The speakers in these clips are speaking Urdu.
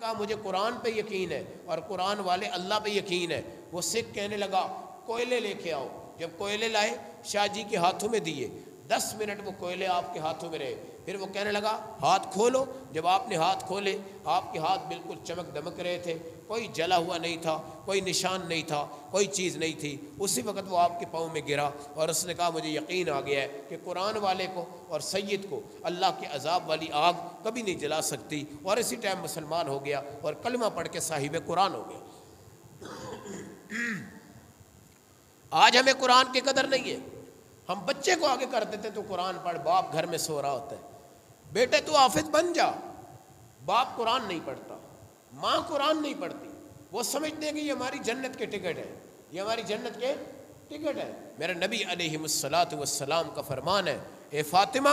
کہا مجھے قرآن پہ یقین ہے اور قرآن والے اللہ پہ یقین ہے۔ وہ سکھ کہنے لگا کوئلے لے کے آؤ۔ جب کوئلے لائے شاہ جی کے ہاتھوں میں دیے، 10 منٹ وہ کوئلے آپ کے ہاتھوں میں رہے۔ پھر وہ کہنے لگا ہاتھ کھولو۔ جب آپ نے ہاتھ کھولے آپ کے ہاتھ بالکل چمک دمک رہے تھے، کوئی جلا ہوا نہیں تھا، کوئی نشان نہیں تھا، کوئی چیز نہیں تھی۔ اسی وقت وہ آپ کے پاؤں میں گرا اور اس نے کہا مجھے یقین آ گیا ہے کہ قرآن والے کو اور سید کو اللہ کے عذاب والی آگ کبھی نہیں جلا سکتی، اور اسی ٹائم مسلمان ہو گیا اور کلمہ پڑھ کے صاحب قرآن ہو گیا۔ آج ہمیں قرآن کی قدر نہیں ہے۔ ہم بچے کو آگے کر دیتے تو قرآن پڑھ، باپ گھر میں سو رہا ہوتا ہے، بیٹے تو حافظ بن جا۔ باپ قرآن نہیں پڑھتا، ماں قرآن نہیں پڑھتی، وہ سمجھتے ہیں کہ یہ ہماری جنت کے ٹکٹ ہے، یہ ہماری جنت کے ٹکٹ ہے۔ میرے نبی علیہ الصلاۃ والسلام کا فرمان ہے، اے فاطمہ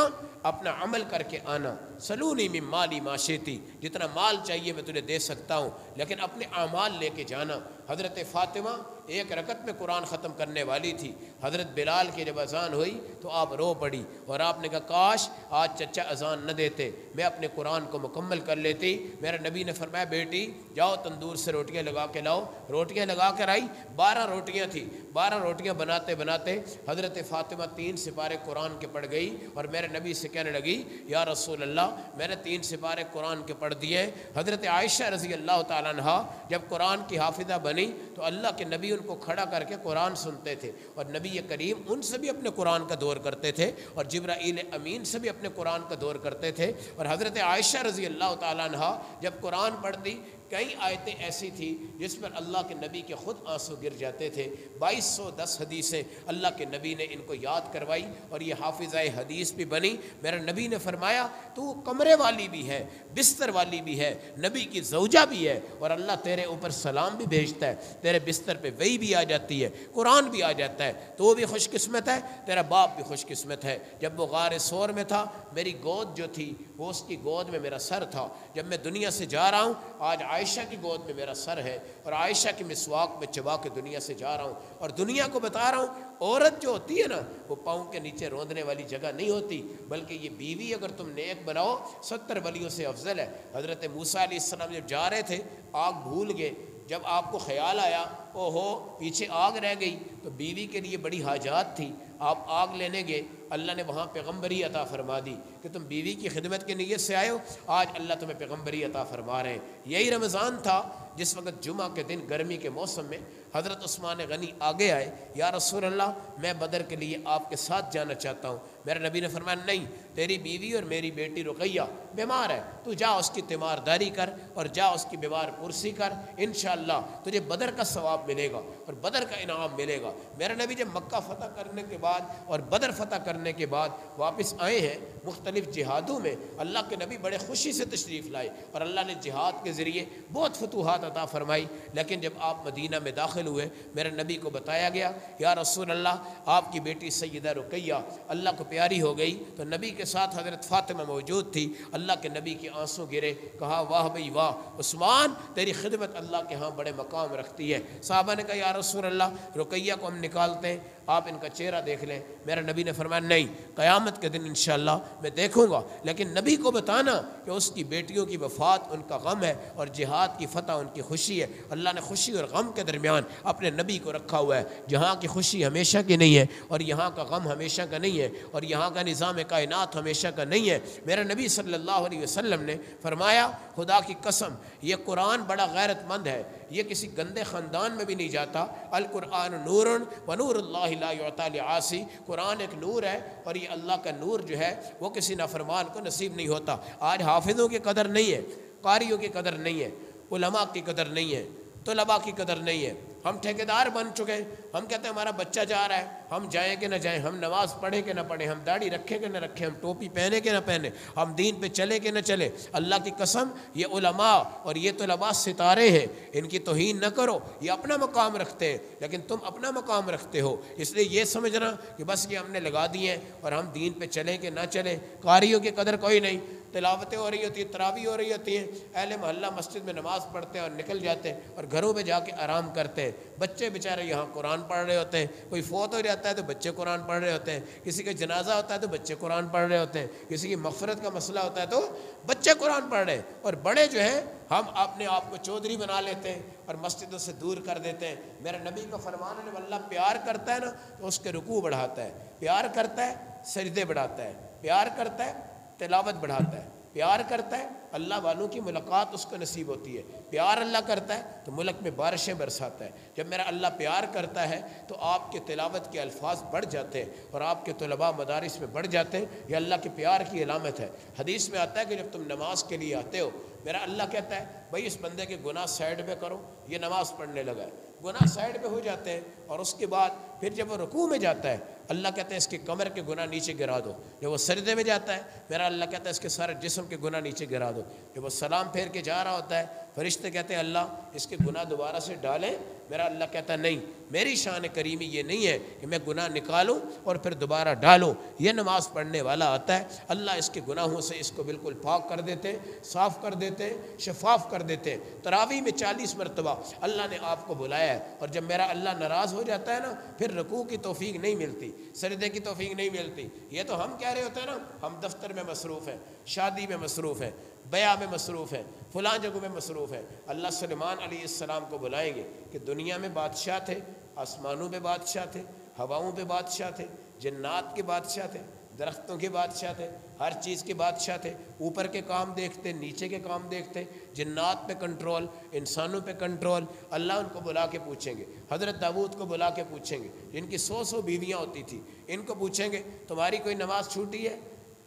اپنا عمل کر کے آنا، سلونی من مالی ما شئتی، جتنا مال چاہیے میں تجھے دے سکتا ہوں لیکن اپنے اعمال لے کے جانا۔ حضرت فاطمہ ایک رکعت میں قرآن ختم کرنے والی تھی۔ حضرت بلال کی جب اذان ہوئی تو آپ رو پڑی اور آپ نے کہا کاش آج چچا اذان نہ دیتے، میں اپنے قرآن کو مکمل کر لیتی۔ میرے نبی نے فرمایا بیٹی جاؤ تندور سے روٹیاں لگا کے لاؤ۔ روٹیاں لگا کر آئی، 12 روٹیاں تھیں، 12 روٹیاں بناتے بناتے حضرت فاطمہ 3 سپارے قرآن کے پڑھ گئی اور میرے نبی سے کہنے لگی یا رسول اللہ میں نے 3 سپارے قرآن کے پڑھ دیے۔ حضرت عائشہ رضی اللہ تعالیٰ عنہ جب قرآن کی حافظہ بنی تو اللہ کے نبی ان کو کھڑا کر کے قرآن سنتے تھے اور نبی کریم ان سے بھی اپنے قرآن کا دور کرتے تھے اور جبرائیل امین سے بھی اپنے قرآن کا دور کرتے تھے۔ اور حضرت عائشہ رضی اللہ تعالیٰ عنہ جب قرآن پڑھتی کئی آیتیں ایسی تھی جس پر اللہ کے نبی کے خود آنسو گر جاتے تھے۔ 2210 حدیثیں اللہ کے نبی نے ان کو یاد کروائی اور یہ حافظہ حدیث بھی بنی۔ میرے نبی نے فرمایا تو کمرے والی بھی ہے، بستر والی بھی ہے، نبی کی زوجہ بھی ہے اور اللہ تیرے اوپر سلام بھی بھیجتا ہے، تیرے بستر پہ وحی بھی آ جاتی ہے، قرآن بھی آ جاتا ہے، تو وہ بھی خوش قسمت ہے، تیرا باپ بھی خوش قسمت ہے۔ جب وہ غار ثور میں تھا میری گود جو تھی وہ اس کی گود میں میرا سر تھا۔ جب میں دنیا سے جا رہا ہوں آج عائشہ کی گود میں میرا سر ہے اور عائشہ کی مسواک میں چبا کے دنیا سے جا رہا ہوں اور دنیا کو بتا رہا ہوں عورت جو ہوتی ہے نا وہ پاؤں کے نیچے روندنے والی جگہ نہیں ہوتی، بلکہ یہ بیوی اگر تم نیک بناؤ 70 ولیوں سے افضل ہے۔ حضرت موسیٰ علیہ السلام جب جا رہے تھے آگ بھول گئے، جب آپ کو خیال آیا او ہو پیچھے آگ رہ گئی تو بیوی کے لیے بڑی حاجات تھی، آپ آگ لینے گئے، اللہ نے وہاں پیغمبری عطا فرما دی کہ تم بیوی کی خدمت کی نیت سے آئے ہو، آج اللہ تمہیں پیغمبری عطا فرما رہے ہیں۔ یہی رمضان تھا جس وقت جمعہ کے دن گرمی کے موسم میں حضرت عثمان غنی آگے آئے، یا رسول اللہ میں بدر کے لیے آپ کے ساتھ جانا چاہتا ہوں۔ میرے نبی نے فرمایا نہیں، تیری بیوی اور میری بیٹی رقیہ بیمار ہے، تو جا اس کی تیمارداری کر اور جا اس کی بیمار پرسی کر، انشاءاللہ تجھے بدر کا ثواب ملے گا اور بدر کا انعام ملے گا۔ میرے نبی جب مکہ فتح کرنے کے بعد اور بدر فتح کرنے کے بعد واپس آئے ہیں مختلف جہادوں میں، اللہ کے نبی بڑے خوشی سے تشریف لائے اور اللہ نے جہاد کے ذریعے بہت فتوحات عطا فرمائی۔ لیکن جب آپ مدینہ میں داخل ہوئے میرے نبی کو بتایا گیا یا رسول اللہ آپ کی بیٹی سیدہ رقیہ اللہ کو پیاری ہو گئی، تو نبی کے ساتھ حضرت فاطمہ موجود تھی۔ اللہ کے نبی کے آنسو گرے، کہا واہ بھئی واہ عثمان تیری خدمت اللہ کے ہاں بڑے مقام رکھتی ہے۔ صحابہ نے کہا یا رسول اللہ رقیہ کو ہم نکالتے ہیں، آپ ان کا چہرہ دیکھ لیں۔ میرے نبی نے فرمایا نہیں، قیامت کے دن انشاءاللہ میں دیکھوں گا، لیکن نبی کو بتانا کہ اس کی بیٹیوں کی وفات ان کا غم ہے اور جہاد کی فتح ان کی خوشی ہے۔ اللہ نے خوشی اور غم کے درمیان اپنے نبی کو رکھا ہوا ہے۔ جہاں کی خوشی ہمیشہ کی نہیں ہے اور یہاں کا غم ہمیشہ کا نہیں ہے اور یہاں کا نظام کائنات ہمیشہ کا نہیں ہے۔ میرے نبی صلی اللہ علیہ وسلم نے فرمایا خدا کی قسم یہ قرآن بڑا غیرت مند ہے، یہ کسی گندے خاندان میں بھی نہیں جاتا۔ القرآن نور و نور اللہ لا یعطی لعاصی، قرآن ایک نور ہے اور یہ اللہ کا نور جو ہے وہ کسی نافرمان کو نصیب نہیں ہوتا۔ آج حافظوں کی قدر نہیں ہے، قاریوں کی قدر نہیں ہے، علماء کی قدر نہیں ہے، طلباء کی قدر نہیں ہے۔ ہم ٹھیکیدار بن چکے ہیں، ہم کہتے ہیں ہمارا بچہ جا رہا ہے، ہم جائیں کہ نہ جائیں، ہم نماز پڑھیں کہ نہ پڑھیں، ہم داڑھی رکھیں کہ نہ رکھیں، ہم ٹوپی پہنے کہ نہ پہنے، ہم دین پہ چلے کہ نہ چلے۔ اللہ کی قسم یہ علماء اور یہ طلباء ستارے ہیں، ان کی توہین نہ کرو، یہ اپنا مقام رکھتے ہیں لیکن تم اپنا مقام رکھتے ہو، اس لیے یہ سمجھنا کہ بس یہ ہم نے لگا دیے ہیں اور ہم دین پہ چلیں کہ نہ چلیں۔ قاریوں کی قدر کوئی نہیں، تلاوتیں ہو رہی ہوتی ہیں، تراویح ہو رہی ہوتی ہیں، اہل محلہ مسجد میں نماز پڑھتے ہیں اور نکل جاتے ہیں اور گھروں میں جا کے آرام کرتے ہیں۔ بچے بیچارے یہاں قرآن پڑھ رہے ہوتے ہیں، کوئی فوت ہو جاتا ہے تو بچے قرآن پڑھ رہے ہوتے ہیں، کسی کا جنازہ ہوتا ہے تو بچے قرآن پڑھ رہے ہوتے ہیں، کسی کی مغفرت کا مسئلہ ہوتا ہے تو بچے قرآن پڑھ رہے ہیں، اور بڑے جو ہیں ہم اپنے آپ کو چودھری بنا لیتے ہیں اور مسجدوں سے دور کر دیتے ہیں۔ میرا نبی کا فرمان ہے، جب اللہ پیار کرتا ہے نا تو اس کے رکوع بڑھاتا ہے، پیار کرتا ہے سجدے بڑھاتا ہے، پیار کرتا ہے تلاوت بڑھاتا ہے، پیار کرتا ہے اللہ والوں کی ملاقات اس کو نصیب ہوتی ہے، پیار اللہ کرتا ہے تو ملک میں بارشیں برساتا ہے۔ جب میرا اللہ پیار کرتا ہے تو آپ کے تلاوت کے الفاظ بڑھ جاتے ہیں اور آپ کے طلباء مدارس میں بڑھ جاتے ہیں، یہ اللہ کے پیار کی علامت ہے۔ حدیث میں آتا ہے کہ جب تم نماز کے لیے آتے ہو، میرا اللہ کہتا ہے بھائی اس بندے کے گناہ سائڈ میں کرو، یہ نماز پڑھنے لگا ہے، گناہ سائڈ پہ ہو جاتے ہیں، اور اس کے بعد پھر جب وہ رکوع میں جاتا ہے اللہ کہتا ہے اس کے کمر کے گناہ نیچے گرا دو، جب وہ سجدے میں جاتا ہے میرا اللہ کہتا ہے اس کے سارے جسم کے گناہ نیچے گرا دو، جب وہ سلام پھیر کے جا رہا ہوتا ہے فرشتے کہتے ہیں اللہ اس کے گناہ دوبارہ سے ڈالیں، میرا اللہ کہتا ہے نہیں، میری شان کریمی یہ نہیں ہے کہ میں گناہ نکالوں اور پھر دوبارہ ڈالوں، یہ نماز پڑھنے والا آتا ہے اللہ اس کے گناہوں سے اس کو بالکل پاک کر دیتے، صاف کر دیتے، شفاف کر دیتے۔ تراویح میں 40 مرتبہ اللہ نے آپ کو بلایا ہے، اور جب میرا اللہ ناراض ہو جاتا ہے نا پھر رکوع کی توفیق نہیں ملتی، سجدے کی توفیق نہیں ملتی۔ یہ تو ہم کہہ رہے ہوتے ہیں نا ہم دفتر میں مصروف ہیں، شادی میں مصروف ہیں، بیعہ میں مصروف ہیں، فلاں جگہوں میں مصروف ہیں۔ اللہ سلیمان علیہ السلام کو بلائیں گے کہ دنیا میں بادشاہ تھے، آسمانوں پہ بادشاہ تھے، ہواؤں پہ بادشاہ تھے، جنات کے بادشاہ تھے، درختوں کے بادشاہ تھے، ہر چیز کے بادشاہ تھے، اوپر کے کام دیکھتے، نیچے کے کام دیکھتے، جنات پہ کنٹرول، انسانوں پہ کنٹرول۔ اللہ ان کو بلا کے پوچھیں گے، حضرت داؤد کو بلا کے پوچھیں گے جن کی 100 بیویاں ہوتی تھی، ان کو پوچھیں گے تمہاری کوئی نماز چھوٹی ہے،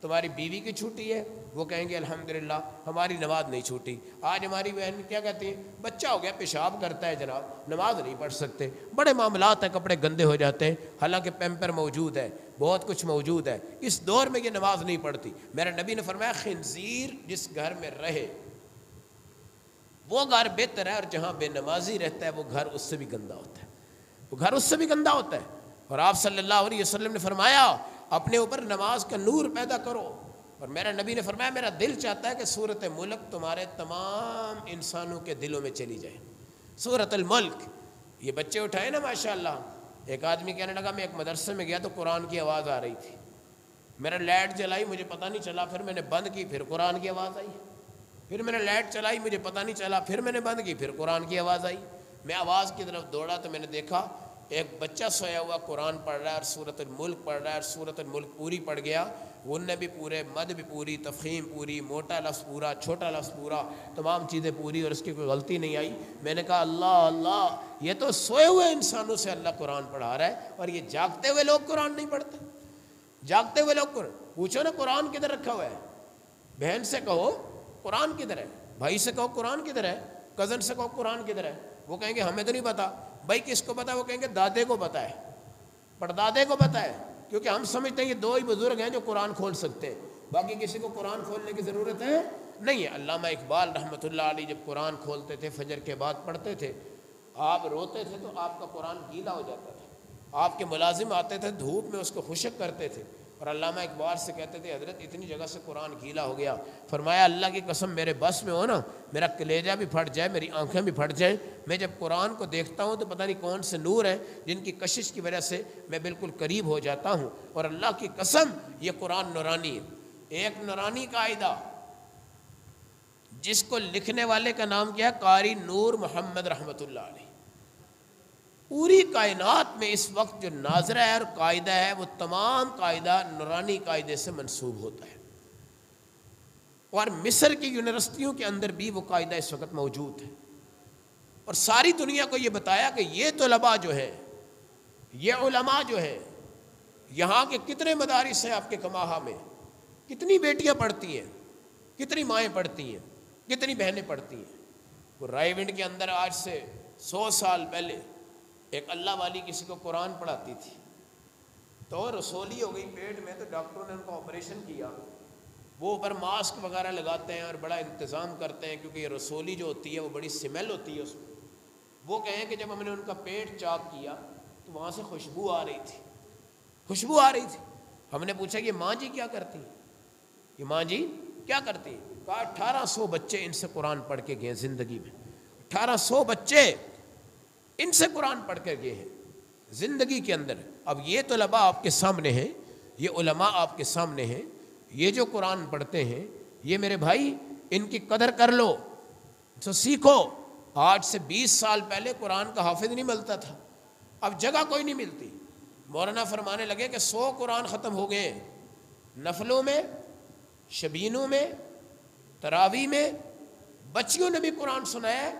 تمہاری بیوی کی چھوٹی ہے؟ وہ کہیں گے الحمدللہ ہماری نماز نہیں چھوٹی۔ آج ہماری بہن کیا کہتی ہیں بچہ ہو گیا پیشاب کرتا ہے جناب نماز نہیں پڑھ سکتے، بڑے معاملات ہیں، کپڑے گندے ہو جاتے ہیں، حالانکہ پیمپر موجود ہے، بہت کچھ موجود ہے، اس دور میں یہ نماز نہیں پڑھتی۔ میرا نبی نے فرمایا خنزیر جس گھر میں رہے وہ گھر بہتر ہے، اور جہاں بے نمازی رہتا ہے وہ گھر اس سے بھی گندا ہوتا ہے، وہ گھر اس سے بھی گندا ہوتا ہے۔ اور آپ صلی اللہ علیہ وسلم نے فرمایا اپنے اوپر نماز کا نور پیدا کرو، اور میرا نبی نے فرمایا میرا دل چاہتا ہے کہ سورۃ ملک تمہارے تمام انسانوں کے دلوں میں چلی جائے، سورۃ الملک۔ یہ بچے اٹھائے نا ماشاءاللہ، ایک آدمی کہنے لگا میں ایک مدرسے میں گیا تو قرآن کی آواز آ رہی تھی، میرا لائٹ جلائی مجھے پتہ نہیں چلا، پھر میں نے بند کی پھر قرآن کی آواز آئی، پھر میں نے لائٹ چلائی مجھے پتہ نہیں چلا، پھر میں نے بند کی پھر قرآن کی آواز آئی۔ میں آواز کی طرف دوڑا تو میں نے دیکھا ایک بچہ سویا ہوا قرآن پڑھ رہا ہے اور سورۃ الملک پڑھ رہا ہے، اور سورۃ الملک پوری پڑھ گیا، غنّے بھی پورے، مد بھی پوری، تفخیم پوری، موٹا لفظ پورا، چھوٹا لفظ پورا، تمام چیزیں پوری، اور اس کی کوئی غلطی نہیں آئی۔ میں نے کہا اللہ اللہ، یہ تو سوئے ہوئے انسانوں سے اللہ قرآن پڑھا رہا ہے، اور یہ جاگتے ہوئے لوگ قرآن نہیں پڑھتے، جاگتے ہوئے لوگ قرآن پوچھو نا قرآن کدھر رکھا ہوا ہے، بہن سے کہو قرآن کدھر ہے، بھائی سے کہو قرآن کدھر ہے، کزن سے کہو قرآن کدھر ہے، وہ کہیں گے ہمیں تو نہیں پتا۔ بھائی کس کو پتا ہے؟ وہ کہیں گے دادے کو پتا ہے، پردادے کو پتا ہے، کیونکہ ہم سمجھتے ہیں یہ دو ہی بزرگ ہیں جو قرآن کھول سکتے ہیں، باقی کسی کو قرآن کھولنے کی ضرورت ہے نہیں ہے۔ علامہ اقبال رحمۃ اللہ علیہ جب قرآن کھولتے تھے فجر کے بعد پڑھتے تھے، آپ روتے تھے تو آپ کا قرآن گیلا ہو جاتا تھا، آپ کے ملازم آتے تھے دھوپ میں اس کو خشک کرتے تھے، اور علامہ اقبال سے کہتے تھے حضرت اتنی جگہ سے قرآن گیلا ہو گیا، فرمایا اللہ کی قسم میرے بس میں ہو نا میرا کلیجہ بھی پھٹ جائے، میری آنکھیں بھی پھٹ جائیں، میں جب قرآن کو دیکھتا ہوں تو پتہ نہیں کون سے نور ہیں جن کی کشش کی وجہ سے میں بالکل قریب ہو جاتا ہوں، اور اللہ کی قسم یہ قرآن نورانی ہے۔ ایک نورانی قاعدہ جس کو لکھنے والے کا نام کیا ہے قاری نور محمد رحمۃ اللہ علیہ، پوری کائنات میں اس وقت جو ناظرہ ہے اور قاعدہ ہے وہ تمام قاعدہ نورانی قاعدے سے منسوب ہوتا ہے، اور مصر کی یونیورسٹیوں کے اندر بھی وہ قاعدہ اس وقت موجود ہے، اور ساری دنیا کو یہ بتایا کہ یہ طلباء جو ہے، یہ علماء جو ہے، یہاں کے کتنے مدارس ہیں آپ کے کماہا میں، کتنی بیٹیاں پڑھتی ہیں، کتنی مائیں پڑھتی ہیں، کتنی بہنیں پڑھتی ہیں۔ وہ رائے ونڈ کے اندر آج سے 100 سال پہلے ایک اللہ والی کسی کو قرآن پڑھاتی تھی، تو رسولی ہو گئی پیٹ میں، تو ڈاکٹروں نے ان کو آپریشن کیا، وہ اوپر ماسک وغیرہ لگاتے ہیں اور بڑا انتظام کرتے ہیں کیونکہ یہ رسولی جو ہوتی ہے وہ بڑی سمیل ہوتی ہے اس میں۔ وہ کہیں کہ جب ہم نے ان کا پیٹ چاک کیا تو وہاں سے خوشبو آ رہی تھی، خوشبو آ رہی تھی۔ ہم نے پوچھا کہ یہ ماں جی کیا کرتی ہیں؟ یہ ماں جی کیا کرتی ہیں؟ کہا 1800 بچے ان سے قرآن پڑھ کے گئے زندگی میں، 1800 بچے ان سے قرآن پڑھ کر گئے ہیں زندگی کے اندر۔ اب یہ طلباء آپ کے سامنے ہیں، یہ علماء آپ کے سامنے ہیں، یہ جو قرآن پڑھتے ہیں، یہ میرے بھائی ان کی قدر کر لو، تو سیکھو۔ آج سے 20 سال پہلے قرآن کا حافظ نہیں ملتا تھا، اب جگہ کوئی نہیں ملتی۔ مولانا فرمانے لگے کہ 100 قرآن ختم ہو گئے ہیں، نفلوں میں، شبینوں میں، تراویح میں، بچیوں نے بھی قرآن سنایا ہے،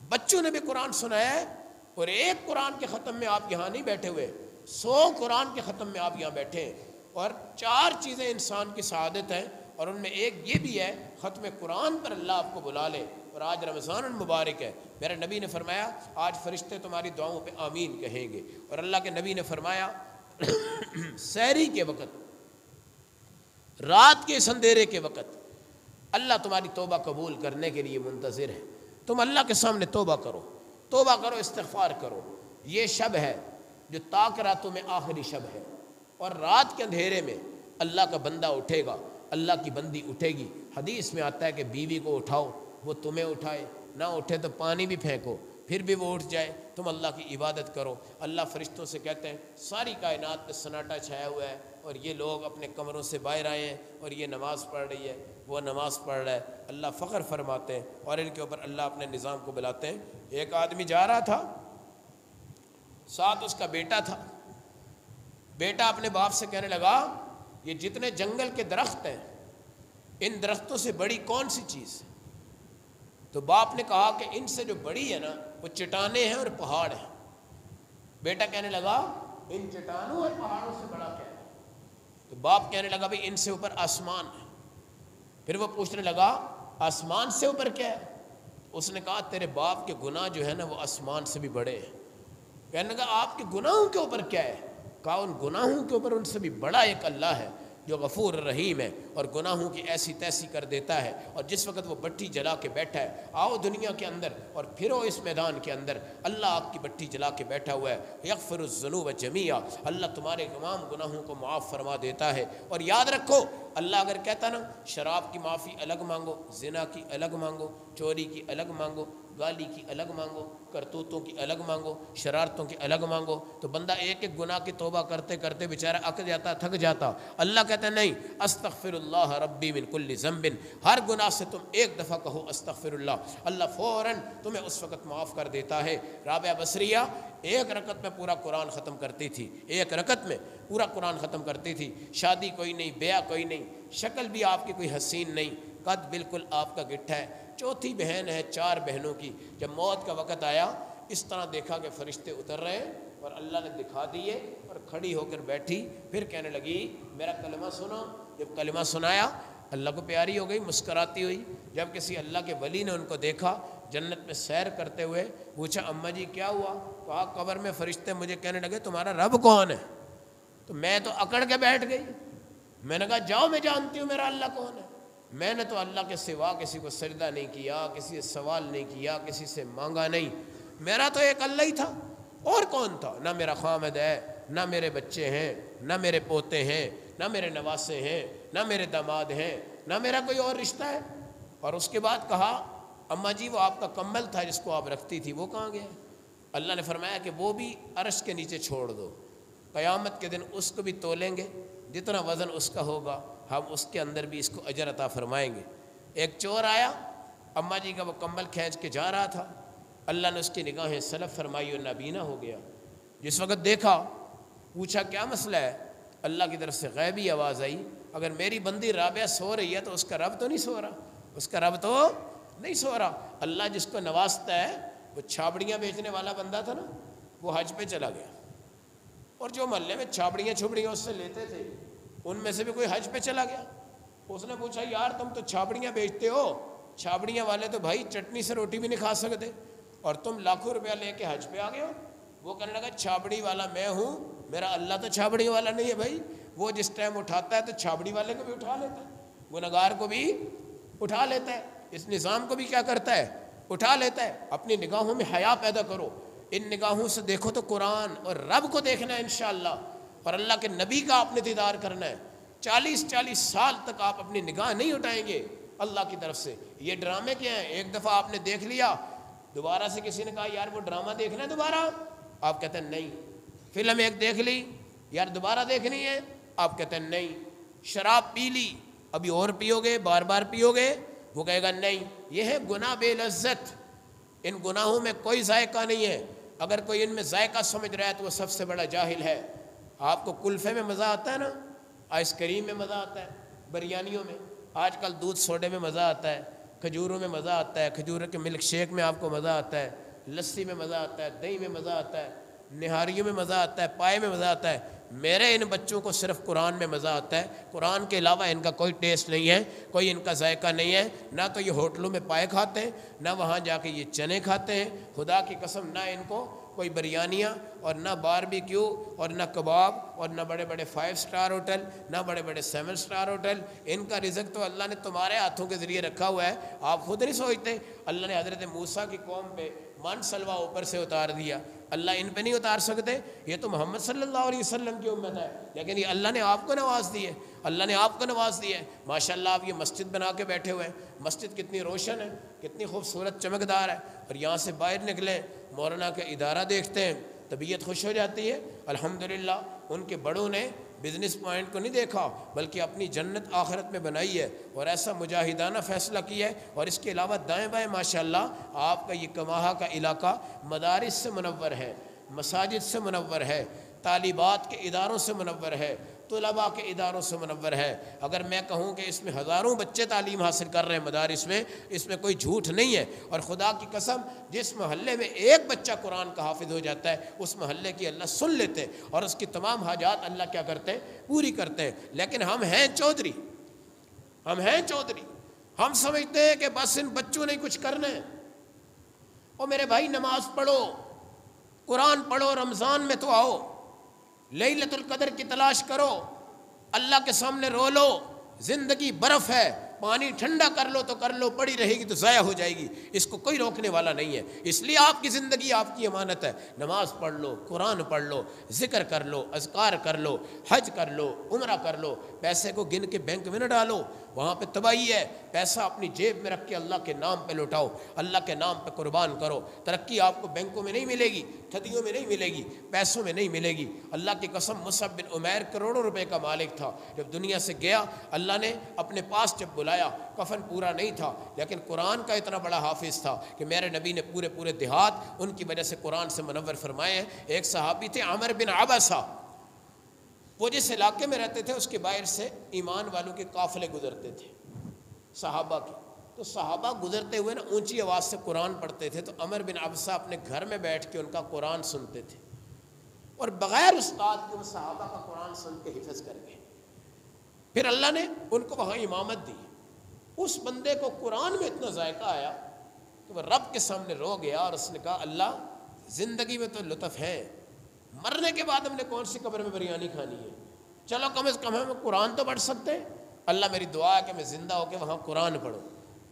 بچوں نے بھی قرآن سنایا ہے، اور ایک قرآن کے ختم میں آپ یہاں نہیں بیٹھے ہوئے، 100 قرآن کے ختم میں آپ یہاں بیٹھے ہیں۔ اور 4 چیزیں انسان کی سعادت ہیں، اور ان میں ایک یہ بھی ہے ختم قرآن پر اللہ آپ کو بلا لے۔ اور آج رمضان المبارک ہے، میرے نبی نے فرمایا آج فرشتے تمہاری دعاؤں پہ آمین کہیں گے، اور اللہ کے نبی نے فرمایا سحری کے وقت، رات کے اس اندھیرے کے وقت اللہ تمہاری توبہ قبول کرنے کے لیے منتظر ہے۔ تم اللہ کے سامنے توبہ کرو، توبہ کرو، استغفار کرو۔ یہ شب ہے جو تاک راتوں میں آخری شب ہے، اور رات کے اندھیرے میں اللہ کا بندہ اٹھے گا، اللہ کی بندی اٹھے گی۔ حدیث میں آتا ہے کہ بیوی کو اٹھاؤ، وہ تمہیں اٹھائے، نہ اٹھے تو پانی بھی پھینکو، پھر بھی وہ اٹھ جائے، تم اللہ کی عبادت کرو۔ اللہ فرشتوں سے کہتے ہیں ساری کائنات میں سناٹا چھایا ہوا ہے، اور یہ لوگ اپنے کمروں سے باہر آئے ہیں، اور یہ نماز پڑھ رہی ہے، وہ نماز پڑھ رہا ہے۔ اللہ فخر فرماتے ہیں، اور ان کے اوپر اللہ اپنے نظام کو بلاتے ہیں۔ ایک آدمی جا رہا تھا، ساتھ اس کا بیٹا تھا۔ بیٹا اپنے باپ سے کہنے لگا یہ جتنے جنگل کے درخت ہیں، ان درختوں سے بڑی کون سی چیز ہے؟ تو باپ نے کہا کہ ان سے جو بڑی ہے نا وہ چٹانیں ہیں اور پہاڑ ہیں۔ بیٹا کہنے لگا ان چٹانوں اور پہاڑوں سے بڑا کیا ہے؟ تو باپ کہنے لگا بھئی ان سے اوپر آسمان ہے۔ پھر وہ پوچھنے لگا آسمان سے اوپر کیا ہے؟ اس نے کہا تیرے باپ کے گناہ جو ہے نا وہ آسمان سے بھی بڑے ہیں۔ کہنے لگا آپ کے گناہوں کے اوپر کیا ہے؟ کہا ان گناہوں کے اوپر ان سے بھی بڑا ایک اللہ ہے جو غفور رحیم ہے، اور گناہوں کی ایسی تیسی کر دیتا ہے۔ اور جس وقت وہ بٹی جلا کے بیٹھا ہے، آؤ دنیا کے اندر اور پھرو اس میدان کے اندر، اللہ آپ کی بٹی جلا کے بیٹھا ہوا ہے۔ یغفر الذنوب جمیعا، اللہ تمہارے تمام گناہوں کو معاف فرما دیتا ہے۔ اور یاد رکھو اللہ اگر کہتا نا شراب کی معافی الگ مانگو، زنا کی الگ مانگو، چوری کی الگ مانگو، گالی کی الگ مانگو، کرتوتوں کی الگ مانگو، شرارتوں کی الگ مانگو، تو بندہ ایک ایک گناہ کی توبہ کرتے کرتے بیچارہ اک جاتا، تھک جاتا۔ اللہ کہتا ہے نہیں، استغفر اللہ ربی من کل ذنب، ہر گناہ سے تم ایک دفعہ کہو استغفر اللہ، اللہ فوراً تمہیں اس وقت معاف کر دیتا ہے۔ رابعہ بصریہ ایک رکعت میں پورا قرآن ختم کرتی تھی، ایک رکعت میں پورا قرآن ختم کرتی تھی۔ شادی کوئی نہیں، بیاہ کوئی نہیں، شکل بھی آپ کی کوئی حسین نہیں، قد بالکل آپ کا گٹھا ہے، چوتھی بہن ہے 4 بہنوں کی۔ جب موت کا وقت آیا اس طرح دیکھا کہ فرشتے اتر رہے ہیں، اور اللہ نے دکھا دیے، اور کھڑی ہو کر بیٹھی، پھر کہنے لگی میرا کلمہ سنو۔ جب کلمہ سنایا اللہ کو پیاری ہو گئی، مسکراتی ہوئی۔ جب کسی اللہ کے ولی نے ان کو دیکھا جنت میں سیر کرتے ہوئے، پوچھا اماں جی کیا ہوا؟ کہا قبر میں فرشتے مجھے کہنے لگے تمہارا رب کون ہے؟ تو میں تو اکڑ کے بیٹھ گئی۔ میں نے کہا جاؤ میں جانتی ہوں میرا اللہ کون ہے۔ میں نے تو اللہ کے سوا کسی کو سجدہ نہیں کیا، کسی سے سوال نہیں کیا، کسی سے مانگا نہیں، میرا تو ایک اللہ ہی تھا، اور کون تھا؟ نہ میرا خامد ہے، نہ میرے بچے ہیں، نہ میرے پوتے ہیں، نہ میرے نواسے ہیں، نہ میرے داماد ہیں، نہ میرا کوئی اور رشتہ ہے۔ اور اس کے بعد کہا اماں جی وہ آپ کا کمبل تھا جس کو آپ رکھتی تھی وہ کہاں گیا؟ اللہ نے فرمایا کہ وہ بھی عرش کے نیچے چھوڑ دو، قیامت کے دن اس کو بھی تولیں گے، جتنا وزن اس کا ہوگا ہم اس کے اندر بھی اس کو اجر عطا فرمائیں گے۔ ایک چور آیا، اماں جی کا وہ کمبل کھینچ کے جا رہا تھا، اللہ نے اس کی نگاہیں سلب فرمائی اور نابینا ہو گیا۔ جس وقت دیکھا پوچھا کیا مسئلہ ہے؟ اللہ کی طرف سے غیبی آواز آئی اگر میری بندی رابعہ سو رہی ہے تو اس کا رب تو نہیں سو رہا، اس کا رب تو نہیں سو رہا۔ اللہ جس کو نوازتا ہے، وہ چھابڑیاں بیچنے والا بندہ تھا نا، وہ حج پہ چلا گیا، اور جو محلے میں چھابڑیاں اس سے لیتے تھے ان میں سے بھی کوئی حج پہ چلا گیا۔ اس نے پوچھا یار تم تو چھابڑیاں بیچتے ہو، چھابڑیاں والے تو بھائی چٹنی سے روٹی بھی نہیں کھا سکتے، اور تم لاکھوں روپیہ لے کے حج پہ آ گئے ہو۔ وہ کہنے لگا چھابڑی والا میں ہوں، میرا اللہ تو چھابڑی والا نہیں ہے بھائی، وہ جس ٹائم اٹھاتا ہے تو چھابڑی والے کو بھی اٹھا لیتا ہے، گنہگار کو بھی اٹھا لیتا ہے، اس نظام کو بھی کیا کرتا ہے؟ اٹھا لیتا ہے۔ اپنی نگاہوں میں حیا پیدا کرو، ان نگاہوں سے دیکھو تو قرآن اور رب کو دیکھنا ہے انشاءاللہ، اور اللہ کے نبی کا آپ نے دیدار کرنا ہے۔ 40 سال تک آپ اپنی نگاہ نہیں اٹھائیں گے اللہ کی طرف سے۔ یہ ڈرامے کیا ہیں؟ ایک دفعہ آپ نے دیکھ لیا، دوبارہ سے کسی نے کہا یار وہ ڈرامہ دیکھنا ہے دوبارہ، آپ کہتے ہیں نہیں۔ فلم ایک دیکھ لی، یار دوبارہ دیکھنی ہے، آپ کہتے ہیں نہیں۔ شراب پی لی، ابھی اور پیو گے، بار بار پیو گے، وہ کہے گا نہیں۔ یہ ہے گناہ بے لذت، ان گناہوں میں کوئی ذائقہ نہیں ہے۔ اگر کوئی ان میں ذائقہ سمجھ رہا ہے تو وہ سب سے بڑا جاہل ہے۔ آپ کو کلفے میں مزہ آتا ہے نا، آئس کریم میں مزہ آتا ہے، بریانیوں میں، آج کل دودھ سوڈے میں مزہ آتا ہے، کھجوروں میں مزہ آتا ہے، کھجوروں کے ملک شیک میں آپ کو مزہ آتا ہے، لسی میں مزہ آتا ہے، دہی میں مزہ آتا ہے، نہاریوں میں مزہ آتا ہے، پائے میں مزہ آتا ہے۔ میرے ان بچوں کو صرف قرآن میں مزہ آتا ہے، قرآن کے علاوہ ان کا کوئی ٹیسٹ نہیں ہے، کوئی ان کا ذائقہ نہیں ہے۔ نہ تو یہ ہوٹلوں میں پائے کھاتے ہیں، نہ وہاں جا کے یہ چنے کھاتے ہیں، خدا کی قسم نہ ان کو کوئی بریانیاں اور نہ باربیکیو اور نہ کباب اور نہ بڑے بڑے 5 سٹار ہوٹل، نہ بڑے بڑے 7 سٹار ہوٹل۔ ان کا رزق تو اللہ نے تمہارے ہاتھوں کے ذریعے رکھا ہوا ہے، آپ خود نہیں سوچتے۔ اللہ نے حضرت موسیٰ کی قوم پہ من سلوا اوپر سے اتار دیا، اللہ ان پہ نہیں اتار سکتے؟ یہ تو محمد صلی اللہ علیہ وسلم کی امت ہے، لیکن یہ اللہ نے آپ کو نواز دی ہے، اللہ نے آپ کو نواز دی ہے۔ ماشاءاللہ آپ یہ مسجد بنا کے بیٹھے ہوئے ہیں، مسجد کتنی روشن ہے، کتنی خوبصورت چمکدار ہے، اور یہاں سے باہر نکلیں مولانا کا ادارہ دیکھتے ہیں، طبیعت خوش ہو جاتی ہے۔ الحمدللہ ان کے بڑوں نے بزنس پوائنٹ کو نہیں دیکھا، بلکہ اپنی جنت آخرت میں بنائی ہے، اور ایسا مجاہدانہ فیصلہ کیا ہے۔ اور اس کے علاوہ دائیں بائیں ماشاءاللہ آپ کا یہ کماہا کا علاقہ مدارس سے منور ہے، مساجد سے منور ہے، طالبات کے اداروں سے منور ہے، طلباء کے اداروں سے منور ہے۔ اگر میں کہوں کہ اس میں ہزاروں بچے تعلیم حاصل کر رہے ہیں مدارس میں، اس میں کوئی جھوٹ نہیں ہے۔ اور خدا کی قسم جس محلے میں ایک بچہ قرآن کا حافظ ہو جاتا ہے، اس محلے کی اللہ سن لیتے ہیں، اور اس کی تمام حاجات اللہ کیا کرتے ہیں؟ پوری کرتے ہیں۔ لیکن ہم ہیں چودھری، ہم سمجھتے ہیں کہ بس ان بچوں نے کچھ کرنا ہے۔ اور میرے بھائی نماز پڑھو، قرآن پڑھو، رمضان میں تو آؤ، لیلۃ القدر کی تلاش کرو، اللہ کے سامنے رو لو۔ زندگی برف ہے، پانی ٹھنڈا کر لو تو کر لو، پڑی رہے گی تو ضائع ہو جائے گی، اس کو کوئی روکنے والا نہیں ہے۔ اس لیے آپ کی زندگی آپ کی امانت ہے۔ نماز پڑھ لو، قرآن پڑھ لو، ذکر کر لو، اذکار کر لو، حج کر لو، عمرہ کر لو۔ پیسے کو گن کے بینک میں نہ ڈالو، وہاں پہ تباہی ہے۔ پیسہ اپنی جیب میں رکھ کے اللہ کے نام پہ لوٹاؤ، اللہ کے نام پہ قربان کرو۔ ترقی آپ کو بینکوں میں نہیں ملے گی، ٹھگیوں میں نہیں ملے گی، پیسوں میں نہیں ملے گی۔ اللہ کی قسم مصعب بن عمیر کروڑوں روپے کا مالک تھا، جب دنیا سے گیا اللہ نے اپنے پاس جب بلایا، کفن پورا نہیں تھا، لیکن قرآن کا اتنا بڑا حافظ تھا کہ میرے نبی نے پورے دیہات ان کی وجہ سے قرآن سے منور فرمائے ہیں۔ ایک صحابی تھے عمر بن عبسہ، وہ جس علاقے میں رہتے تھے اس کے باہر سے ایمان والوں کے قافلے گزرتے تھے صحابہ کے، تو صحابہ گزرتے ہوئے نا اونچی آواز سے قرآن پڑھتے تھے، تو عمر بن عبسہ اپنے گھر میں بیٹھ کے ان کا قرآن سنتے تھے، اور بغیر استاد کے وہ صحابہ کا قرآن سن کے حفظ کر گئے۔ پھر اللہ نے ان کو وہاں امامت دی۔ اس بندے کو قرآن میں اتنا ذائقہ آیا کہ وہ رب کے سامنے رو گیا، اور اس نے کہا اللہ زندگی میں تو لطف ہے، مرنے کے بعد ہم نے کون سی قبر میں بریانی کھانی ہے، چلو کم از کم ہم قرآن تو پڑھ سکتے ہیں۔ اللہ میری دعا ہے کہ میں زندہ ہو کے وہاں قرآن پڑھوں۔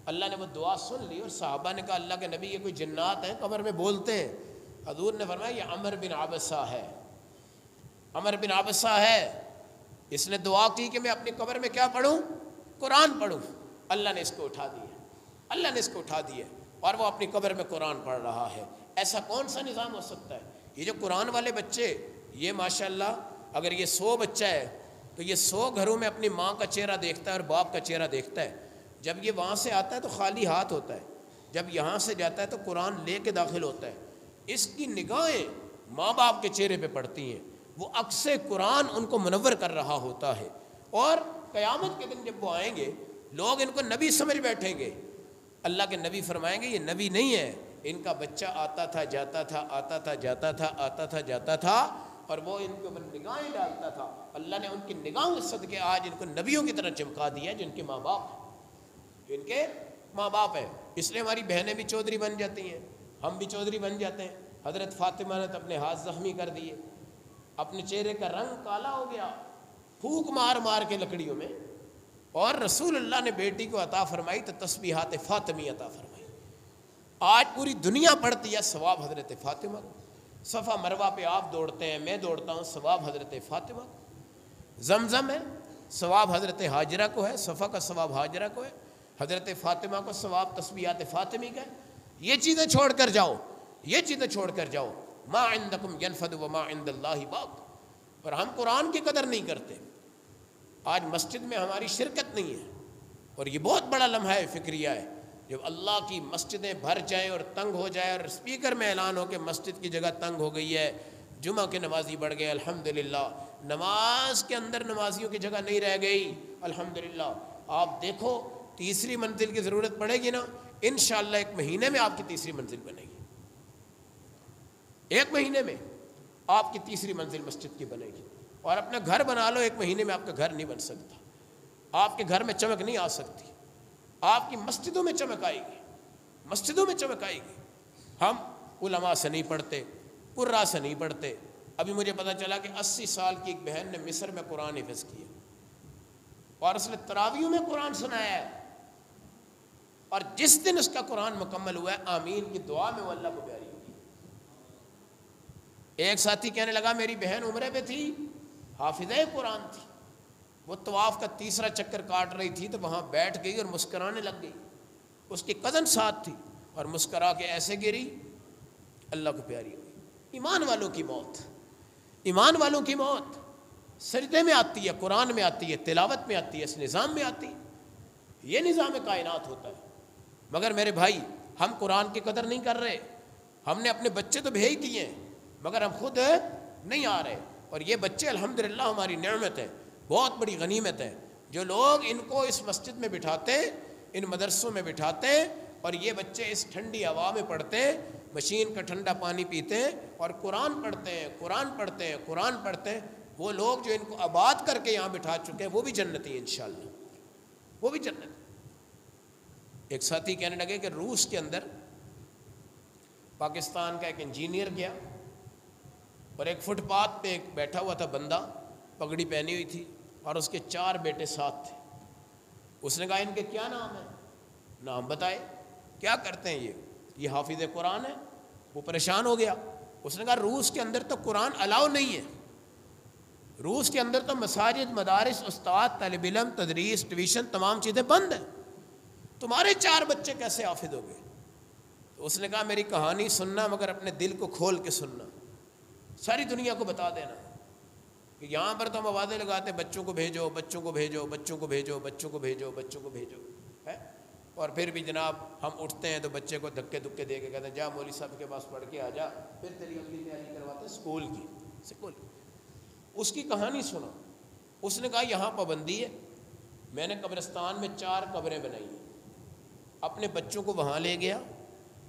اللہ نے وہ دعا سن لی، اور صحابہ نے کہا اللہ کے نبی یہ کوئی جنات ہیں قبر میں بولتے ہیں؟ حضور نے فرمایا یہ عمر بن عبسہ ہے، عمر بن عبسہ ہے، اس نے دعا کی کہ میں اپنی قبر میں کیا پڑھوں؟ قرآن پڑھوں۔ اللہ نے اس کو اٹھا دیا، اللہ نے اس کو اٹھا دیا، اور وہ اپنی قبر میں قرآن پڑھ رہا ہے۔ ایسا کون سا نظام ہو سکتا ہے؟ یہ جو قرآن والے بچے، یہ ماشاءاللہ اگر یہ 100 بچہ ہے تو یہ 100 گھروں میں اپنی ماں کا چہرہ دیکھتا ہے اور باپ کا چہرہ دیکھتا ہے۔ جب یہ وہاں سے آتا ہے تو خالی ہاتھ ہوتا ہے، جب یہاں سے جاتا ہے تو قرآن لے کے داخل ہوتا ہے۔ اس کی نگاہیں ماں باپ کے چہرے پہ پڑتی ہیں، وہ عکس قرآن ان کو منور کر رہا ہوتا ہے۔ اور قیامت کے دن جب وہ آئیں گے لوگ ان کو نبی سمجھ بیٹھیں گے۔ اللہ کے نبی فرمائیں گے یہ نبی نہیں ہے، ان کا بچہ آتا تھا جاتا تھا، آتا تھا جاتا تھا، آتا تھا جاتا تھا، اور وہ ان کے اوپر نگاہیں ڈالتا تھا۔ اللہ نے ان کی نگاہوں سے صدقے آج ان کو نبیوں کی طرح چمکا دیا، جن کے ماں باپ ہیں، جن کے ماں باپ ہیں۔ اس لیے ہماری بہنیں بھی چودھری بن جاتی ہیں، ہم بھی چودھری بن جاتے ہیں۔ حضرت فاطمہ نے اپنے ہاتھ زخمی کر دیے، اپنے چہرے کا رنگ کالا ہو گیا، پھونک مار مار کے لکڑیوں میں، اور رسول اللہ نے بیٹی کو عطا فرمائی تو تسبیحات فاطمی عطا فرمائی۔ آج پوری دنیا پڑھتی ہے ثواب حضرت فاطمہ کو۔ صفا مروہ پہ آپ دوڑتے ہیں، میں دوڑتا ہوں، ثواب حضرت فاطمہ کو۔ زمزم ہے، ثواب حضرت حاجرہ کو ہے، صفا کا ثواب حاجرہ کو ہے، حضرت فاطمہ کو ثواب تسبیحات فاطمی کا ہے۔ یہ چیزیں چھوڑ کر جاؤ، یہ چیزیں چھوڑ کر جاؤ۔ ما عندکم ینفد وما عند اللہ باق۔ پر ہم قرآن کی قدر نہیں کرتے۔ آج مسجد میں ہماری شرکت نہیں ہے، اور یہ بہت بڑا لمحہ فکریہ ہے جب اللہ کی مسجدیں بھر جائیں اور تنگ ہو جائے، اور اسپیکر میں اعلان ہو کہ مسجد کی جگہ تنگ ہو گئی ہے، جمعہ کے نمازی بڑھ گئے الحمدللہ، نماز کے اندر نمازیوں کی جگہ نہیں رہ گئی الحمدللہ۔ آپ دیکھو تیسری منزل کی ضرورت پڑے گی نا، انشاءاللہ 1 مہینے میں آپ کی تیسری منزل بنے گی، 1 مہینے میں آپ کی تیسری منزل مسجد کی بنے گی۔ اور اپنا گھر بنا لو، 1 مہینے میں آپ کا گھر نہیں بن سکتا، آپ کے گھر میں چمک نہیں آ سکتی، آپ کی مسجدوں میں چمک آئے گی، مسجدوں میں چمک آئے گی۔ ہم علماء سے نہیں پڑھتے، قراء سے نہیں پڑھتے۔ ابھی مجھے پتا چلا کہ 80 سال کی ایک بہن نے مصر میں قرآن حفظ کیا، اور اس نے تراویحوں میں قرآن سنایا ہے، اور جس دن اس کا قرآن مکمل ہوا ہے، آمین کی دعا میں وہ اللہ کو پیاری ہوگی۔ ایک ساتھی کہنے لگا میری بہن عمرے پہ تھی، حافظہ قرآن تھی، وہ طواف کا تیسرا چکر کاٹ رہی تھی تو وہاں بیٹھ گئی اور مسکرانے لگ گئی، اس کی کزن ساتھ تھی، اور مسکرا کے ایسے گری، اللہ کو پیاری ہوئی۔ ایمان والوں کی موت، ایمان والوں کی موت سجدے میں آتی ہے، قرآن میں آتی ہے، تلاوت میں آتی ہے، اس نظام میں آتی ہے۔ یہ نظام کائنات ہوتا ہے۔ مگر میرے بھائی، ہم قرآن کی قدر نہیں کر رہے۔ ہم نے اپنے بچے تو بھیج دیے ہیں، مگر ہم خود نہیں آ رہے۔ اور یہ بچے الحمدللہ ہماری نعمت ہے، بہت بڑی غنیمت ہے۔ جو لوگ ان کو اس مسجد میں بٹھاتے، ان مدرسوں میں بٹھاتے، اور یہ بچے اس ٹھنڈی ہوا میں پڑھتے، مشین کا ٹھنڈا پانی پیتے ہیں اور قرآن پڑھتے ہیں، قرآن پڑھتے ہیں، قرآن پڑھتے ہیں، وہ لوگ جو ان کو آباد کر کے یہاں بٹھا چکے ہیں وہ بھی جنتی ہیں انشاءاللہ، وہ بھی جنت۔ ایک ساتھی کہنے لگے کہ روس کے اندر پاکستان کا ایک انجینئر گیا، اور ایک فٹ پاتھ پہ ایک بیٹھا ہوا تھا بندہ، پگڑی پہنی ہوئی تھی، اور اس کے 4 بیٹے ساتھ تھے۔ اس نے کہا ان کے کیا نام ہیں؟ نام بتائے۔ کیا کرتے ہیں یہ حافظ قرآن ہے۔ وہ پریشان ہو گیا۔ اس نے کہا روس کے اندر تو قرآن الاؤ نہیں ہے، روس کے اندر تو مساجد، مدارس، استاد، طالب علم، تدریس، ٹیوشن، تمام چیزیں بند ہیں، تمہارے 4 بچے کیسے حافظ ہو گئے؟ تو اس نے کہا میری کہانی سننا، مگر اپنے دل کو کھول کے سننا، ساری دنیا کو بتا دینا کہ یہاں پر تو ہم آوازیں لگاتے ہیں بچوں کو بھیجو، بچوں کو بھیجو، بچوں کو بھیجو، بچوں کو بھیجو، بچوں کو بھیجو، ہے؟ اور پھر بھی جناب ہم اٹھتے ہیں تو بچے کو دھکے دھکے دے کے کہتے ہیں جا مولوی صاحب کے پاس پڑھ کے آ جا، پھر تیری اگلی تیاری کرواتے ہیں اسکول کی۔ اس کی کہانی سنا۔ اس نے کہا یہاں پابندی ہے، میں نے قبرستان میں 4 قبریں بنائی ہیں، اپنے بچوں کو وہاں لے گیا،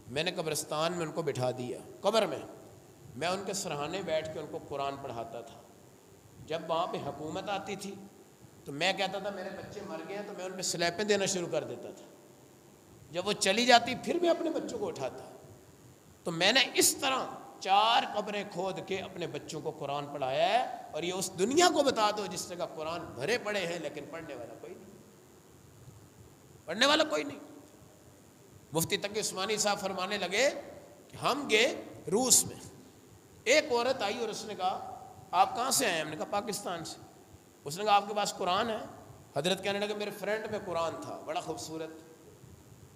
میں نے قبرستان میں ان کو بٹھا دیا، قبر میں میں ان کے سرہانے بیٹھ کے ان کو قرآن پڑھاتا تھا۔ جب وہاں پہ حکومت آتی تھی تو میں کہتا تھا میرے بچے مر گئے ہیں، تو میں ان پہ سلیپیں دینا شروع کر دیتا تھا۔ جب وہ چلی جاتی پھر میں اپنے بچوں کو اٹھاتا۔ تو میں نے اس طرح 4 قبریں کھود کے اپنے بچوں کو قرآن پڑھایا ہے، اور یہ اس دنیا کو بتا دو جس جگہ قرآن بھرے پڑے ہیں لیکن پڑھنے والا کوئی نہیں، پڑھنے والا کوئی نہیں۔ مفتی تقی عثمانی صاحب فرمانے لگے کہ ہم گئے روس میں، ایک عورت آئی اور اس نے کہا آپ کہاں سے آئے ہیں؟ ہم نے کہا پاکستان سے۔ اس نے کہا آپ کے پاس قرآن ہے؟ حضرت کہنے لگے میرے فرینڈ میں قرآن تھا، بڑا خوبصورت،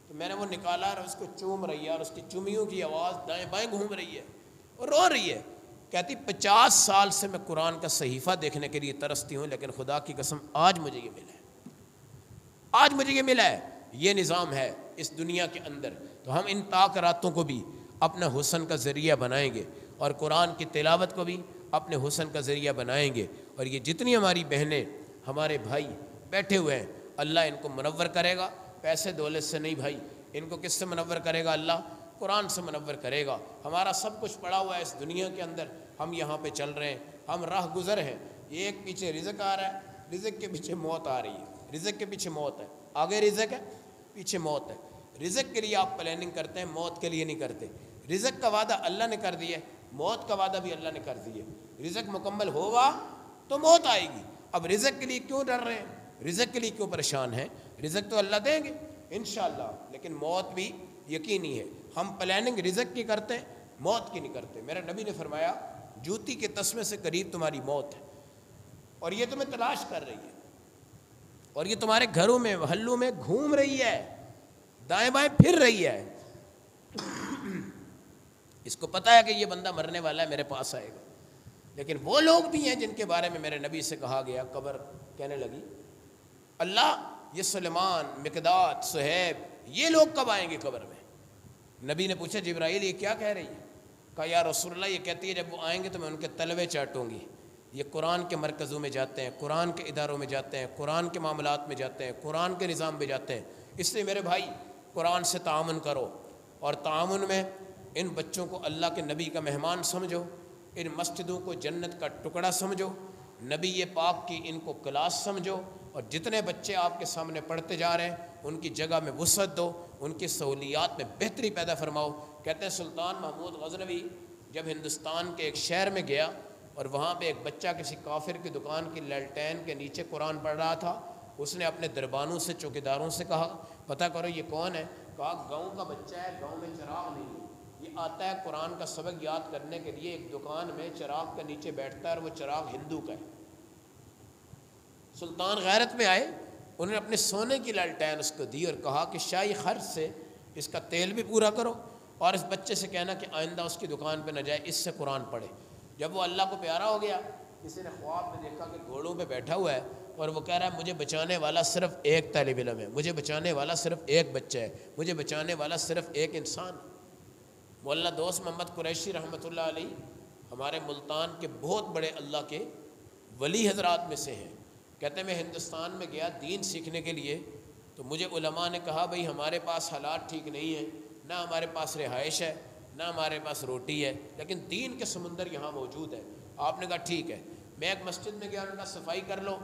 تو میں نے وہ نکالا اور اس کو چوم رہی ہے، اور اس کی چومیوں کی آواز دائیں بائیں گھوم رہی ہے اور رو رہی ہے۔ کہتی 50 سال سے میں قرآن کا صحیفہ دیکھنے کے لیے ترستی ہوں، لیکن خدا کی قسم آج مجھے یہ ملا ہے، آج مجھے یہ ملا ہے۔ یہ نظام ہے اس دنیا کے اندر۔ تو ہم ان طاق راتوں کو بھی اپنا حسن کا ذریعہ بنائیں گے، اور قرآن کی تلاوت کو بھی اپنے حسن کا ذریعہ بنائیں گے۔ اور یہ جتنی ہماری بہنیں، ہمارے بھائی بیٹھے ہوئے ہیں، اللہ ان کو منور کرے گا، پیسے دولت سے نہیں بھائی، ان کو کس سے منور کرے گا؟ اللہ قرآن سے منور کرے گا۔ ہمارا سب کچھ پڑا ہوا ہے اس دنیا کے اندر، ہم یہاں پہ چل رہے ہیں، ہم راہ گزر ہیں۔ یہ ایک پیچھے رزق آ رہا ہے، رزق کے پیچھے موت آ رہی ہے، رزق کے پیچھے موت ہے، آگے رزق ہے، پیچھے موت ہے۔ رزق کے لیے آپ پلاننگ کرتے ہیں، موت کے لیے نہیں کرتے۔ رزق کا وعدہ اللہ نے کر دیا ہے، موت کا وعدہ بھی اللہ نے کر دیا ہے۔ رزق مکمل ہوگا تو موت آئے گی۔ اب رزق کے لیے کیوں ڈر رہے ہیں؟ رزق کے لیے کیوں پریشان ہیں؟ رزق تو اللہ دیں گے انشاءاللہ، لیکن موت بھی یقینی ہے۔ ہم پلاننگ رزق کی کرتے ہیں، موت کی نہیں کرتے۔ میرے نبی نے فرمایا جوتی کے تسمے سے قریب تمہاری موت ہے، اور یہ تمہیں تلاش کر رہی ہے۔ اور یہ تمہارے گھروں میں محلوں میں گھوم رہی ہے، دائیں بائیں پھر رہی ہے، اس کو پتہ ہے کہ یہ بندہ مرنے والا ہے، میرے پاس آئے گا۔ لیکن وہ لوگ بھی ہیں جن کے بارے میں میرے نبی سے کہا گیا، قبر کہنے لگی اللہ یہ سلیمان، مقداد، صہیب، یہ لوگ کب آئیں گے قبر میں؟ نبی نے پوچھا جبرائیل یہ کیا کہہ رہی ہے؟ کہا یا رسول اللہ یہ کہتی ہے جب وہ آئیں گے تو میں ان کے تلوے چاٹوں گی، یہ قرآن کے مرکزوں میں جاتے ہیں، قرآن کے اداروں میں جاتے ہیں، قرآن کے معاملات میں جاتے ہیں، قرآن کے نظام میں جاتے ہیں۔ اس لیے میرے بھائی قرآن سے تعاون کرو، اور تعاون میں ان بچوں کو اللہ کے نبی کا مہمان سمجھو، ان مسجدوں کو جنت کا ٹکڑا سمجھو، نبی پاک کی ان کو کلاس سمجھو، اور جتنے بچے آپ کے سامنے پڑھتے جا رہے ہیں ان کی جگہ میں وسعت دو، ان کی سہولیات میں بہتری پیدا فرماؤ۔ کہتے ہیں سلطان محمود غزنوی جب ہندوستان کے ایک شہر میں گیا اور وہاں پہ ایک بچہ کسی کافر کی دکان کی لالٹین کے نیچے قرآن پڑھ رہا تھا، اس نے اپنے دربانوں سے، چوکیداروں سے کہا پتہ کرو یہ کون ہے؟ کہا گاؤں کا بچہ ہے، گاؤں میں چراغ نہیں ہے، یہ آتا ہے قرآن کا سبق یاد کرنے کے لیے، ایک دکان میں چراغ کے نیچے بیٹھتا ہے اور وہ چراغ ہندو کا ہے۔ سلطان غیرت میں آئے، انہوں نے اپنے سونے کی لالٹین اس کو دی اور کہا کہ شاہی خرچ سے اس کا تیل بھی پورا کرو، اور اس بچے سے کہنا کہ آئندہ اس کی دکان پہ نہ جائے، اس سے قرآن پڑھے۔ جب وہ اللہ کو پیارا ہو گیا، کسی نے خواب میں دیکھا کہ گھوڑوں پہ بیٹھا ہوا ہے اور وہ کہہ رہا ہے مجھے بچانے والا صرف ایک طالب علم ہے، مجھے بچانے والا صرف ایک بچہ ہے، مجھے بچانے والا صرف ایک انسان ہے۔ مولانا دوست محمد قریشی رحمۃ اللہ علیہ ہمارے ملتان کے بہت بڑے اللہ کے ولی حضرات میں سے ہیں۔ کہتے ہیں میں ہندوستان میں گیا دین سیکھنے کے لیے، تو مجھے علماء نے کہا بھئی ہمارے پاس حالات ٹھیک نہیں ہیں، نہ ہمارے پاس رہائش ہے، نہ ہمارے پاس روٹی ہے، لیکن دین کے سمندر یہاں موجود ہے۔ آپ نے کہا ٹھیک ہے۔ میں ایک مسجد میں گیا، انہوں نے کہا صفائی کر لو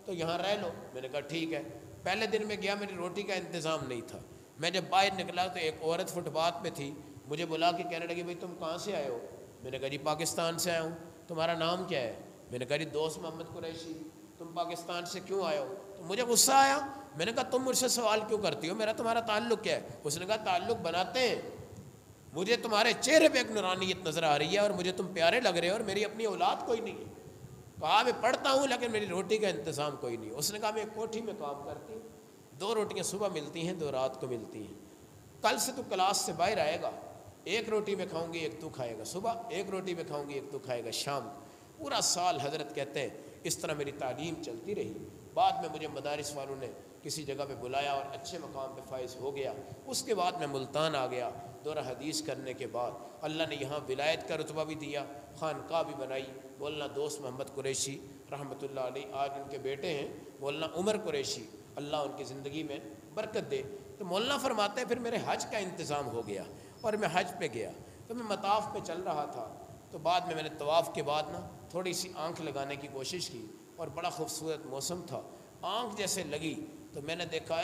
تو یہاں رہ لو، میں نے کہا ٹھیک ہے۔ پہلے دن میں گیا، میری روٹی کا انتظام نہیں تھا، میں جب باہر نکلا تو ایک عورت فٹ پاتھ پہ تھی، مجھے بلا کے کہنے لگی بھئی تم کہاں سے آئے ہو؟ میں نے کہا جی پاکستان سے آیا ہوں۔ تمہارا نام کیا ہے؟ میں نے کہا جی دوست محمد قریشی۔ تم پاکستان سے کیوں آئے ہو؟ تو مجھے غصہ آیا، میں نے کہا تم مجھ سے سوال کیوں کرتی ہو، میرا تمہارا تعلق کیا ہے؟ اس نے کہا تعلق بناتے ہیں، مجھے تمہارے چہرے پہ ایک نورانیت نظر آ رہی ہے اور مجھے تم پیارے لگ رہے ہو، اور میری اپنی اولاد کوئی نہیں ہے۔ کہا میں پڑھتا ہوں لیکن میری روٹی کا انتظام کوئی نہیں۔ اس نے کہا میں ایک کوٹھی میں کام کرتی ہوں، 2 روٹیاں صبح ملتی ہیں، 2 رات کو ملتی ہیں، کل سے تو کلاس سے باہر آئے گا، 1 روٹی میں کھاؤں گی 1 تو کھائے گا، صبح 1 روٹی میں کھاؤں گی 1 تو کھائے گا شام۔ پورا سال حضرت کہتے ہیں اس طرح میری تعلیم چلتی رہی۔ بعد میں مجھے مدارس والوں نے کسی جگہ پہ بلایا اور اچھے مقام پہ فائز ہو گیا۔ اس کے بعد میں ملتان آ گیا، دورہ حدیث کرنے کے بعد اللہ نے یہاں ولایت کا رتبہ بھی دیا، خانقاہ بھی بنائی۔ مولانا دوست محمد قریشی رحمۃ اللہ علیہ، آج ان کے بیٹے ہیں مولانا عمر قریشی، اللہ ان کی زندگی میں برکت دے۔ تو مولانا فرماتے ہیں پھر میرے حج کا انتظام ہو گیا اور میں حج پہ گیا، تو میں مطاف پہ چل رہا تھا، تو بعد میں نے طواف کے بعد تھوڑی سی آنکھ لگانے کی کوشش کی، اور بڑا خوبصورت موسم تھا، آنکھ جیسے لگی تو میں نے دیکھا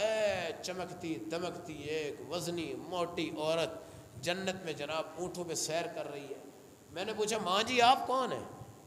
چمکتی دمکتی ایک وزنی موٹی عورت جنت میں جناب اونٹوں پہ سیر کر رہی ہے۔ میں نے پوچھا ماں جی آپ کون ہیں؟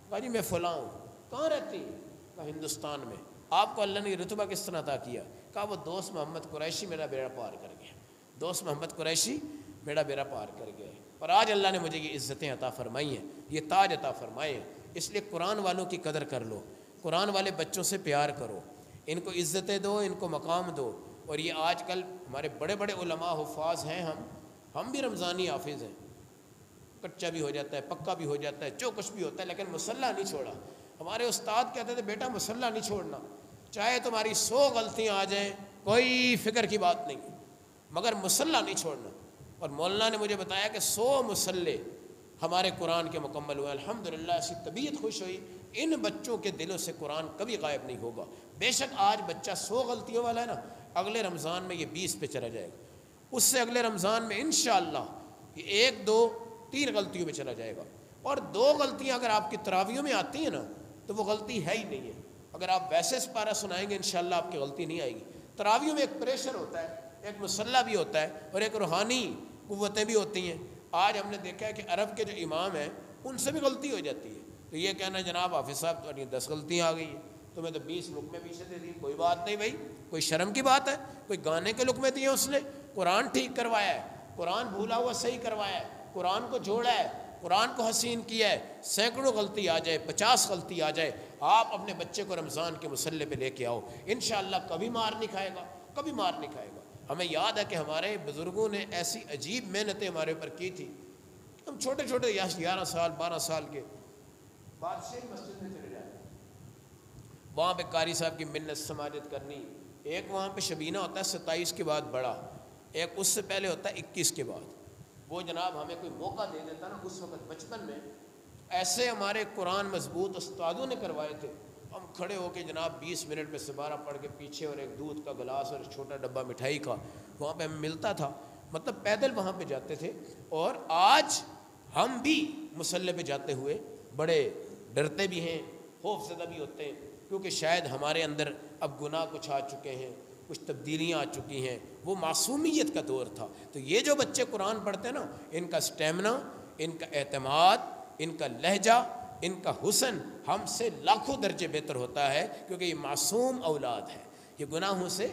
کہا جی میں فلاں ہوں۔ کہاں رہتی ہیں؟ کہا ہندوستان میں۔ آپ کو اللہ نے یہ رتبہ کس طرح عطا کیا؟ کہا وہ دوست محمد قریشی میرا بیڑا پار کر گیا، دوست محمد قریشی میرا بیڑا پار کر گیا، اور آج اللہ نے مجھے یہ عزتیں عطا فرمائی ہیں، یہ تاج عطا فرمائے ہیں۔ اس لیے قرآن والوں کی قدر کر لو، قرآن والے بچوں سے پیار کرو، ان کو عزتیں دو، ان کو مقام دو۔ اور یہ آج کل ہمارے بڑے بڑے علماء حفاظ ہیں، ہم بھی رمضانی حافظ ہیں، کچا بھی ہو جاتا ہے، پکا بھی ہو جاتا ہے، جو کچھ بھی ہوتا ہے، لیکن مصلی نہیں چھوڑا۔ ہمارے استاد کہتے تھے بیٹا مصلی نہیں چھوڑنا، چاہے تمہاری 100 غلطیاں آ جائیں کوئی فکر کی بات نہیں، مگر مصلی نہیں چھوڑنا۔ اور مولانا نے مجھے بتایا کہ 100 مصلی ہمارے قرآن کے مکمل ہوئے، الحمدللہ۔ ایسی طبیعت خوش ہوئی، ان بچوں کے دلوں سے قرآن کبھی غائب نہیں ہوگا۔ بے شک آج بچہ 100 غلطیوں والا ہے نا، اگلے رمضان میں یہ 20 پہ چلا جائے گا، اس سے اگلے رمضان میں انشاءاللہ یہ 1 2 3 غلطیوں میں چلا جائے گا۔ اور 2 غلطیاں اگر آپ کی تراویحوں میں آتی ہیں نا تو وہ غلطی ہے ہی نہیں ہے۔ اگر آپ ویسے سپارہ سنائیں گے انشاءاللہ آپ کی غلطی نہیں آئے گی۔ تراویحوں میں ایک پریشر ہوتا ہے، ایک مصلی بھی ہوتا ہے، اور ایک روحانی قوتیں بھی ہوتی ہیں۔ آج ہم نے دیکھا ہے کہ عرب کے جو امام ہیں ان سے بھی غلطی ہو جاتی ہے، تو یہ کہنا جناب حافظ صاحب تو 10 غلطیاں آ گئی ہیں، تمہیں تو 20 لقمے پیچھے دے دی، کوئی بات نہیں بھائی، کوئی شرم کی بات ہے؟ کوئی گانے کے لقمے دیے اس نے؟ قرآن ٹھیک کروایا ہے، قرآن بھولا ہوا صحیح کروایا ہے، قرآن کو جوڑا ہے، قرآن کو حسین کیا ہے، سینکڑوں غلطی آ جائے، 50 غلطی آ جائے، آپ اپنے بچے کو رمضان کے مصلی پہ لے کے آؤ، انشاءاللہ کبھی مار نہیں کھائے گا، کبھی مار نہیں کھائے گا۔ ہمیں یاد ہے کہ ہمارے بزرگوں نے ایسی عجیب محنتیں ہمارے اوپر کی تھی، ہم چھوٹے چھوٹے 11 سال 12 سال کے بادشاہی مسجد میں چلے جائیں، وہاں پہ قاری صاحب کی منت سماجت کرنی، ایک وہاں پہ شبینہ ہوتا ہے 27 کے بعد بڑا، ایک اس سے پہلے ہوتا ہے 21 کے بعد، وہ جناب ہمیں کوئی موقع دے دیتا نا اس وقت بچپن میں، ایسے ہمارے قرآن مضبوط استادوں نے کروائے تھے، ہم کھڑے ہو کے جناب 20 منٹ میں سبارہ پڑھ کے پیچھے، اور ایک دودھ کا گلاس اور چھوٹا ڈبہ مٹھائی کا وہاں پہ ہمیں ملتا تھا، مطلب پیدل وہاں پہ جاتے تھے۔ اور آج ہم بھی مصلی پہ جاتے ہوئے بڑے ڈرتے بھی ہیں، خوف زدہ بھی ہوتے ہیں، کیونکہ شاید ہمارے اندر اب گناہ کچھ آ چکے ہیں، کچھ تبدیلیاں آ چکی ہیں، وہ معصومیت کا دور تھا۔ تو یہ جو بچے قرآن پڑھتے ہیں نا، ان کا سٹیمنا، ان کا اعتماد، ان کا لہجہ، ان کا حسن ہم سے لاکھوں درجے بہتر ہوتا ہے، کیونکہ یہ معصوم اولاد ہے، یہ گناہوں سے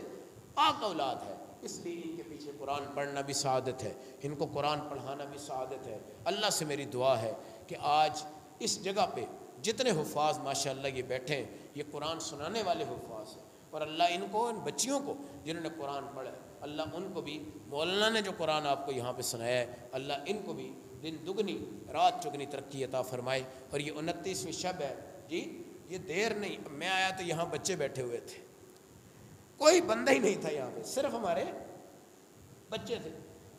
پاک اولاد ہے، اس لیے ان کے پیچھے قرآن پڑھنا بھی سعادت ہے، ان کو قرآن پڑھانا بھی سعادت ہے۔ اللہ سے میری دعا ہے کہ آج اس جگہ پہ جتنے حفاظ ماشاءاللہ یہ بیٹھے ہیں، یہ قرآن سنانے والے حفاظ ہیں، اور اللہ ان کو، ان بچیوں کو جنہوں نے قرآن پڑھا ہے، اللہ ان کو بھی، مولانا نے جو قرآن آپ کو یہاں پہ سنایا ہے، اللہ ان کو بھی دن دگنی رات چگنی ترقی عطا فرمائے۔ اور یہ 29ویں شب ہے جی، یہ دیر نہیں، میں آیا تو یہاں بچے بیٹھے ہوئے تھے، کوئی بندہ ہی نہیں تھا یہاں پہ، صرف ہمارے بچے تھے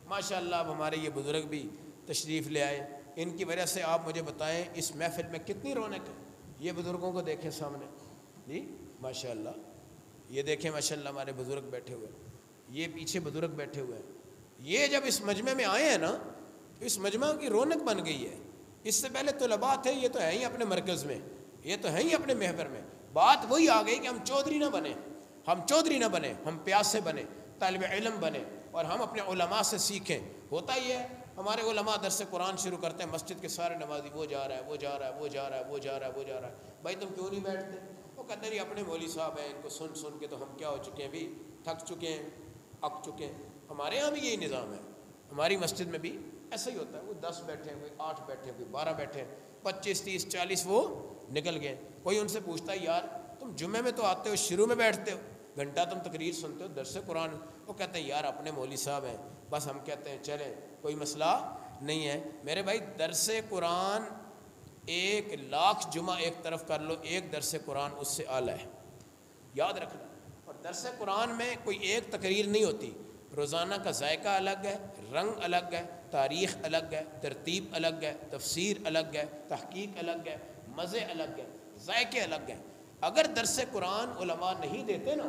ماشاءاللہ۔ اب ہمارے یہ بزرگ بھی تشریف لے آئے، ان کی وجہ سے آپ مجھے بتائیں اس محفل میں کتنی رونق ہے۔ یہ بزرگوں کو دیکھیں سامنے جی ماشاءاللہ، یہ دیکھیں ماشاءاللہ ہمارے بزرگ بیٹھے ہوئے ہیں، یہ پیچھے بزرگ بیٹھے ہوئے ہیں۔ یہ جب اس مجمع میں آئے ہیں نا، تو اس مجمع کی رونق بن گئی ہے۔ اس سے پہلے طلباء تھے، یہ تو ہیں ہی اپنے مرکز میں، یہ تو ہیں ہی اپنے محور میں، بات وہی آ گئی کہ ہم چودھری نہ بنیں، ہم چودھری نہ بنیں، ہم پیاسے بنیں، طالب علم بنیں، اور ہم اپنے علماء سے سیکھیں۔ ہوتا ہی ہے، ہمارے علماء درس قرآن شروع کرتے ہیں، مسجد کے سارے نمازی وہ جا رہا ہے، وہ جا رہا ہے، وہ جا رہا ہے، وہ جا رہا ہے، وہ جا رہا ہے، بھائی تم کیوں نہیں بیٹھتے؟ وہ کہتے ہیں اپنے مولوی صاحب ہیں، ان کو سن سن کے تو ہم کیا ہو چکے ہیں، بھی تھک چکے ہیں، اک چکے ہیں۔ ہمارے ہاں بھی یہی نظام ہے، ہماری مسجد میں بھی ایسا ہی ہوتا ہے، کوئی 10 بیٹھے ہیں، کوئی 8 بیٹھے ہیں، کوئی 12 بیٹھے ہیں، 25 30 40 وہ نکل گئے۔ کوئی ان سے پوچھتا ہے یار تم جمعے میں تو آتے ہو، شروع میں بیٹھتے ہو، گھنٹہ تم تقریر سنتے ہو، درس قرآن، وہ کہتے ہیں یار اپنے مولوی صاحب ہیں، بس ہم کہتے ہیں چلیں کوئی مسئلہ نہیں ہے۔ میرے بھائی درس قرآن 1,00,000 جمعہ ایک طرف کر لو، ایک درس قرآن اس سے اعلیٰ ہے، یاد رکھنا۔ اور درس قرآن میں کوئی ایک تقریر نہیں ہوتی، روزانہ کا ذائقہ الگ ہے، رنگ الگ ہے، تاریخ الگ ہے، ترتیب الگ ہے، تفسیر الگ ہے، تحقیق الگ ہے، مزے الگ ہیں، ذائقے الگ ہیں۔ اگر درس قرآن علماء نہیں دیتے نا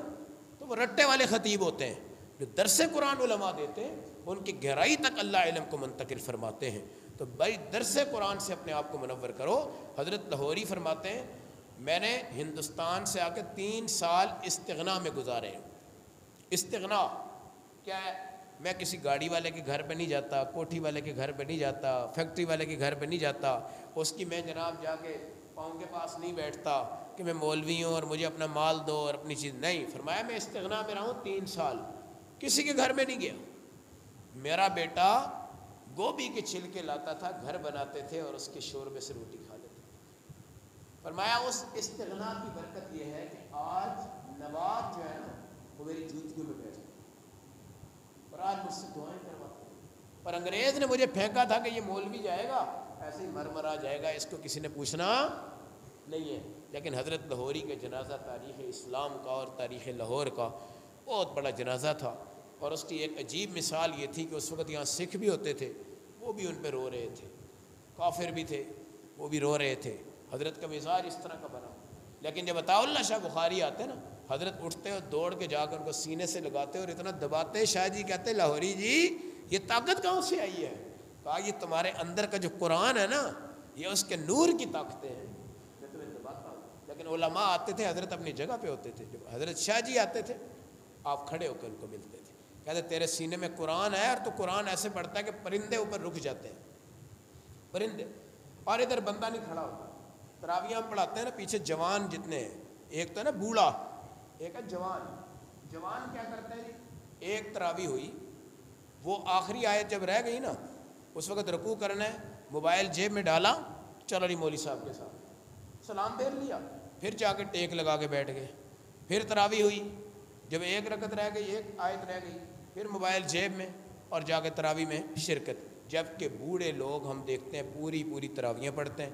تو وہ رٹے والے خطیب ہوتے ہیں، جو درس قرآن علماء دیتے ہیں ان کی گہرائی تک اللہ علم کو منتقل فرماتے ہیں۔ تو بھائی درس قرآن سے اپنے آپ کو منور کرو۔ حضرت لاہوری فرماتے ہیں میں نے ہندوستان سے آ کے 3 سال استغنا میں گزارے ہیں۔ استغنا کیا ہے؟ میں کسی گاڑی والے کے گھر پہ نہیں جاتا، کوٹھی والے کے گھر پہ نہیں جاتا، فیکٹری والے کے گھر پہ نہیں جاتا، اس کی میں جناب جا کے پاؤں کے پاس نہیں بیٹھتا کہ میں مولوی ہوں اور مجھے اپنا مال دو اور اپنی چیز نہیں۔ فرمایا میں استغنا میں رہا ہوں 3 سال، کسی کے گھر میں نہیں گیا۔ میرا بیٹا گوبھی کے چھلکے لاتا تھا، گھر بناتے تھے اور اس کے شوربے سے روٹی کھا لیتے تھے۔ فرمایا اس استغنا کی برکت یہ ہے کہ آج نواب جو ہے نا وہ میری جوتیوں میں بیٹھے اور آج مجھ سے دعائیں کرواتے ہیں۔ اور انگریز نے مجھے پھینکا تھا کہ یہ مولوی جائے گا ایسے ہی مرمرا جائے گا، اس کو کسی نے پوچھنا نہیں ہے۔ لیکن حضرت لاہوری کے جنازہ تاریخ اسلام کا اور تاریخ لاہور کا بہت بڑا جنازہ تھا، اور اس کی ایک عجیب مثال یہ تھی کہ اس وقت یہاں سکھ بھی ہوتے تھے، وہ بھی ان پہ رو رہے تھے، کافر بھی تھے وہ بھی رو رہے تھے۔ حضرت کا مزاج اس طرح کا بنا، لیکن جب عطا اللہ شاہ بخاری آتے نا، حضرت اٹھتے اور دوڑ کے جا کر ان کو سینے سے لگاتے اور اتنا دباتے، شاہ جی کہتے لاہوری جی یہ طاقت کہاں سے آئی ہے؟ کہا یہ تمہارے اندر کا جو قرآن ہے نا، یہ اس کے نور کی طاقتیں ہیں، میں تمہیں دباتا ہوں۔ لیکن علماء آتے تھے، حضرت اپنی جگہ پہ ہوتے تھے، جب حضرت شاہ جی آتے تھے آپ کھڑے ہو کے ان کو ملتے تھے، کہتے تیرے سینے میں قرآن ہے، اور تو قرآن ایسے پڑھتا ہے کہ پرندے اوپر رک جاتے ہیں، پرندے، اور ادھر بندہ نہیں کھڑا ہوتا۔ تراویح ہم پڑھاتے ہیں نا، پیچھے جوان جتنے ہیں، ایک تو ہے نا بوڑھا، ایک ہے جوان۔ جوان کیا کرتے ہیں جی، ایک تراویح ہوئی، وہ آخری آیت جب رہ گئی نا اس وقت رکوع کرنا ہے، موبائل جیب میں ڈالا، چلو علی مولوی صاحب کے ساتھ سلام پھیر لیا، پھر جا کے ٹیک لگا کے بیٹھ گئے، پھر تراویح ہوئی، جب ایک رکعت رہ گئی، ایک آیت رہ گئی، پھر موبائل جیب میں اور جا کے تراویح میں شرکت۔ جب کہ بوڑھے لوگ ہم دیکھتے ہیں پوری تراویحیں پڑھتے ہیں،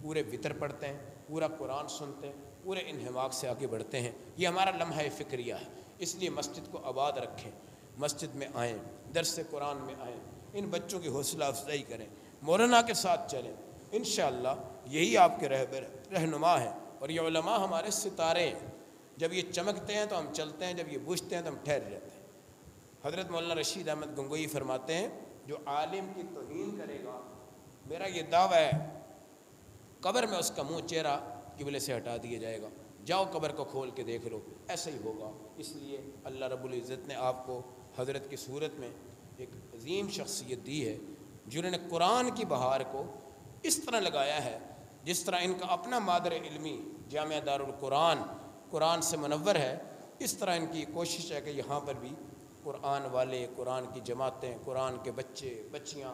پورے وطر پڑھتے ہیں، پورا قرآن سنتے ہیں، پورے انہماک سے آگے بڑھتے ہیں۔ یہ ہمارا لمحہ فکریہ ہے، اس لیے مسجد کو آباد رکھیں، مسجد میں آئیں، درس قرآن میں آئیں، ان بچوں کی حوصلہ افزائی کریں، مولانا کے ساتھ چلیں، انشاءاللہ یہی آپ کے رہنما ہیں۔ اور یہ علماء ہمارے ستارے ہیں، جب یہ چمکتے ہیں تو ہم چلتے ہیں، جب یہ بجھتے ہیں تو ہم ٹھہر جاتے ہیں۔ حضرت مولانا رشید احمد گنگوئی فرماتے ہیں جو عالم کی توہین کرے گا، میرا یہ دعویٰ ہے قبر میں اس کا منہ چہرہ قبلے سے ہٹا دیا جائے گا، جاؤ قبر کو کھول کے دیکھ لو، ایسا ہی ہوگا۔ اس لیے اللہ رب العزت نے آپ کو حضرت کی صورت میں ایک عظیم شخصیت دی ہے، جنہوں نے قرآن کی بہار کو اس طرح لگایا ہے جس طرح ان کا اپنا مادر علمی جامعہ دارالقرآن قرآن سے منور ہے، اس طرح ان کی کوشش ہے کہ یہاں پر بھی قرآن والے، قرآن کی جماعتیں، قرآن کے بچے بچیاں،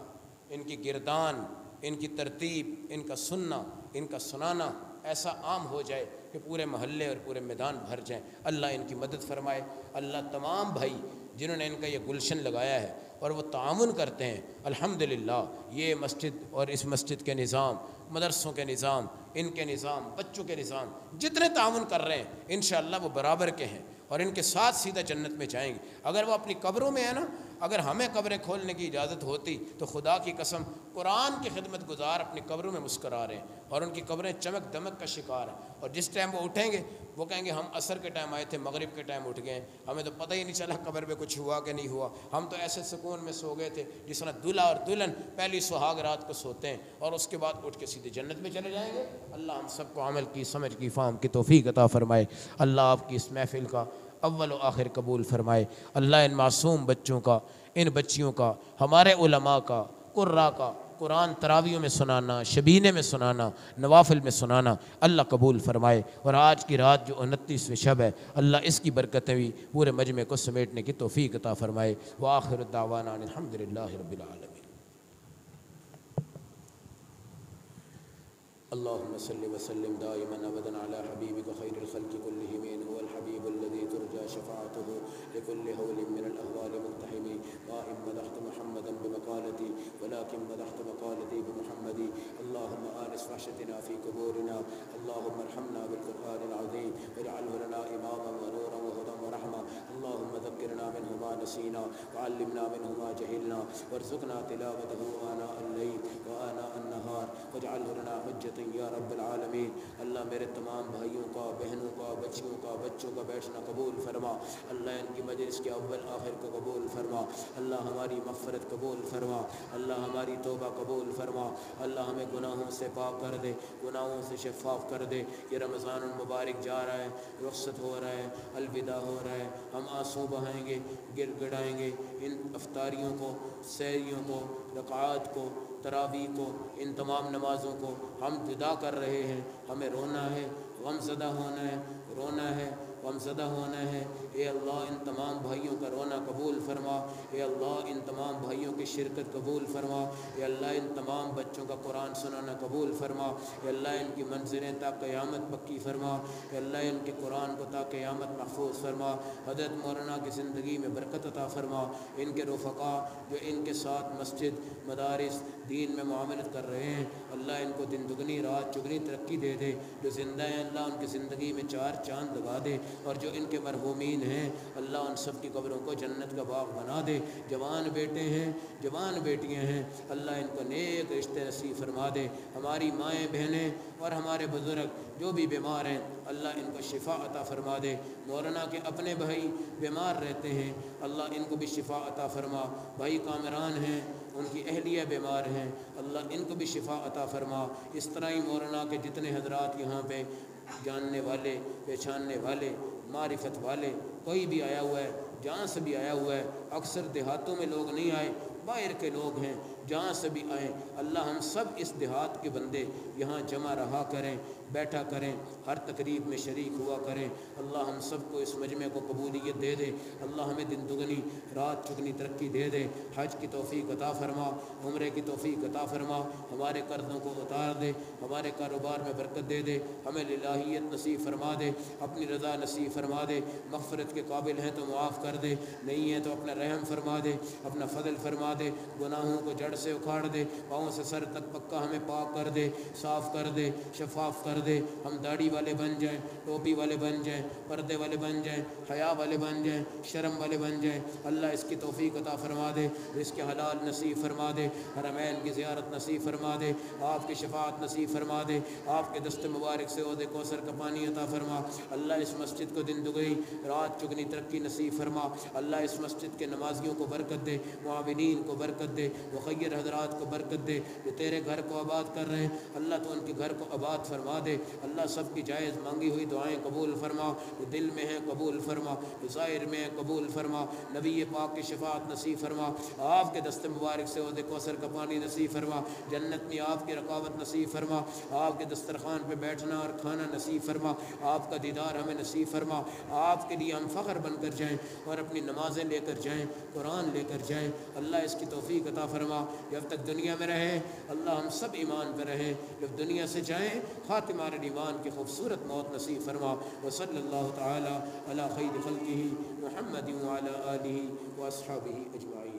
ان کی گردان، ان کی ترتیب، ان کا سننا، ان کا سنانا ایسا عام ہو جائے کہ پورے محلے اور پورے میدان بھر جائیں۔ اللہ ان کی مدد فرمائے۔ اللہ تمام بھائی جنہوں نے ان کا یہ گلشن لگایا ہے اور وہ تعاون کرتے ہیں، الحمدللہ یہ مسجد اور اس مسجد کے نظام، مدرسوں کے نظام، ان کے نظام، بچوں کے نظام، جتنے تعاون کر رہے ہیں انشاءاللہ وہ برابر کے ہیں اور ان کے ساتھ سیدھا جنت میں جائیں گے۔ اگر وہ اپنی قبروں میں ہیں نا، اگر ہمیں قبریں کھولنے کی اجازت ہوتی تو خدا کی قسم قرآن کی خدمت گزار اپنی قبروں میں مسکرا رہے ہیں اور ان کی قبریں چمک دمک کا شکار ہیں، اور جس ٹائم وہ اٹھیں گے وہ کہیں گے ہم عصر کے ٹائم آئے تھے، مغرب کے ٹائم اٹھ گئے، ہمیں تو پتہ ہی نہیں چلا قبر میں کچھ ہوا کہ نہیں ہوا، ہم تو ایسے سکون میں سو گئے تھے جس طرح دلہا اور دلہن پہلی سہاگ رات کو سوتے ہیں اور اس کے بعد اٹھ کے سیدھے جنت میں چلے جائیں گے۔ اللہ ہم سب کو عمل کی، سمجھ کی، فہم کی توفیق عطا فرمائے۔ اللہ آپ کی اس محفل کا اول و آخر قبول فرمائے۔ اللہ ان معصوم بچوں کا، ان بچیوں کا، ہمارے علماء کا، قراء کا قرآن تراویوں میں سنانا، شبینے میں سنانا، نوافل میں سنانا اللہ قبول فرمائے۔ اور آج کی رات جو 29ویں شب ہے، اللہ اس کی برکتیں بھی پورے مجمع کو سمیٹنے کی توفیق عطا فرمائے۔ وآخر الدعوانا الحمدللہ رب العالمین۔ اللهم صل وسلم دائما ابدا على حبيبك خير الخلق كلهم هو الحبيب الذي ترجى شفاعته لكل هول من الاهوال مقتحم ما ان مدحت محمدا بمقالتي ولكن مدحت مقالتي بمحمد اللهم آنس وحشتنا في قبورنا اللهم ارحمنا بالقرآن العظيم واجعله لنا اماما ونورا وهدى ورحمة اللهم ذكرنا منه ما نسينا وعلمنا منه ما جهلنا وارزقنا تلاوته آناء الليل وآناء النهار واجعله لنا حجة یا رب العالمین۔ اللہ میرے تمام بھائیوں کا، بہنوں کا، بچیوں کا، بچوں کا بیٹھنا قبول فرما۔ اللہ ان کی مجلس کے اول آخر کو قبول فرما۔ اللہ ہماری مغفرت قبول فرما۔ اللہ ہماری توبہ قبول فرما۔ اللہ ہمیں گناہوں سے پاک کر دے، گناہوں سے شفاف کر دے۔ یہ رمضان المبارک جا رہا ہے، رخصت ہو رہا ہے، الوداع ہو رہا ہے، ہم آنسو بہائیں گے، گر گڑائیں گے ان افطاریوں کو، سحریوں کو، رکعات کو، تراویح کو، ان تمام نمازوں کو ہم جدا کر رہے ہیں۔ ہمیں رونا ہے، غم زدہ ہونا ہے، رونا ہے، غم زدہ ہونا ہے۔ اے اللہ ان تمام بھائیوں کا رونا قبول فرما۔ اے اللہ ان تمام بھائیوں کی شرکت قبول فرما۔ اے اللہ ان تمام بچوں کا قرآن سنانا قبول فرما۔ اے اللہ ان کی منزلیں تا قیامت پکی فرما۔ اے اللہ ان کے قرآن کو تا قیامت محفوظ فرما۔ حضرت مولانا کی زندگی میں برکت عطا فرما۔ ان کے رفقا جو ان کے ساتھ مسجد، مدارس، دین میں معاملت کر رہے ہیں، اللہ ان کو دن دگنی رات چگنی ترقی دے دے۔ جو زندہ ہیں اللہ ان کی زندگی میں چار چاند لگا دے، اور جو ان کے مرحومین ہیں اللہ ان سب کی قبروں کو جنت کا باغ بنا دے۔ جوان بیٹے ہیں، جوان بیٹیاں ہیں، اللہ ان کو نیک رشتے نصیب فرما دے۔ ہماری مائیں بہنیں اور ہمارے بزرگ جو بھی بیمار ہیں اللہ ان کو شفا عطا فرما دے۔ مولانا کے اپنے بھائی بیمار رہتے ہیں، اللہ ان کو بھی شفا عطا فرما۔ بھائی کامران ہیں، ان کی اہلیہ بیمار ہیں، اللہ ان کو بھی شفا عطا فرما۔ اس طرح ہی مولانا کے جتنے حضرات یہاں پہ جاننے والے، پہچاننے والے، معرفت والے، کوئی بھی آیا ہوا ہے، جہاں سے بھی آیا ہوا ہے، اکثر دیہاتوں میں لوگ نہیں آئے، باہر کے لوگ ہیں، جہاں سے بھی آئیں اللہ ہم سب اس دیہات کے بندے یہاں جمع رہا کریں، بیٹھا کریں، ہر تقریب میں شریک ہوا کریں۔ اللہ ہم سب کو اس مجمع کو قبولیت دے دے، اللہ ہمیں دن دگنی رات چگنی ترقی دے دے، حج کی توفیق عطا فرما، عمرے کی توفیق عطا فرما، ہمارے قرضوں کو اتار دے، ہمارے کاروبار میں برکت دے دے، ہمیں الہیت نصیب فرما دے، اپنی رضا نصیب فرما دے، مغفرت کے قابل ہیں تو معاف کر دے، نہیں ہیں تو اپنا رحم فرما دے، اپنا فضل فرما دے، گناہوں کو جڑ سے اکھاڑ دے، پاؤں سے سر تک پکا ہمیں پاک کر دے، صاف کر دے، شفاف کر دے، ہم داڑھی والے بن جائیں، ٹوپی والے بن جائیں، پردے والے بن جائیں، حیا والے بن جائیں، شرم والے بن جائیں۔ اللہ اس کی توفیق عطا فرما دے، رزق حلال نصیب فرما دے، حرمین کی زیارت نصیب فرما دے، آپ کی شفاعت نصیب فرما دے، آپ کے دست مبارک سے عہد کوثر کا پانی عطا فرما۔ اللہ اس مسجد کو دن دگنی رات چگنی ترقی نصیب فرما۔ اللہ اس مسجد کے نمازیوں کو برکت دے، معاونین کو برکت دے، مخیر حضرات کو برکت دے، جو تیرے گھر کو آباد کر رہے ہیں اللہ تو ان کے گھر کو آباد فرما دے۔ اللہ سب کی جائز مانگی ہوئی دعائیں قبول فرما، جو دل میں ہیں قبول فرما، جو ظاہر میں ہیں قبول فرما۔ نبی پاک کی شفاعت نصیب فرما، آپ کے دست مبارک سے عہد کوثر کا پانی نصیب فرما، جنت میں آپ کی رقابت نصیب فرما، آپ کے دسترخوان پہ بیٹھنا اور کھانا نصیب فرما، آپ کا دیدار ہمیں نصیب فرما، آپ کے لیے ہم فخر بن کر جائیں اور اپنی نمازیں لے کر جائیں، قرآن لے کر جائیں۔ اللہ اس کی توفیق عطا فرما، جب تک دنیا میں رہیں اللہ ہم سب ایمان پہ رہیں، جب دنیا سے جائیں خاتمہ ایمان کی خوبصورت موت نصیب فرما۔ وصلی اللہ تعالی علی خیر خلقہ محمد وعلی آلہ واصحابہ اجمعین۔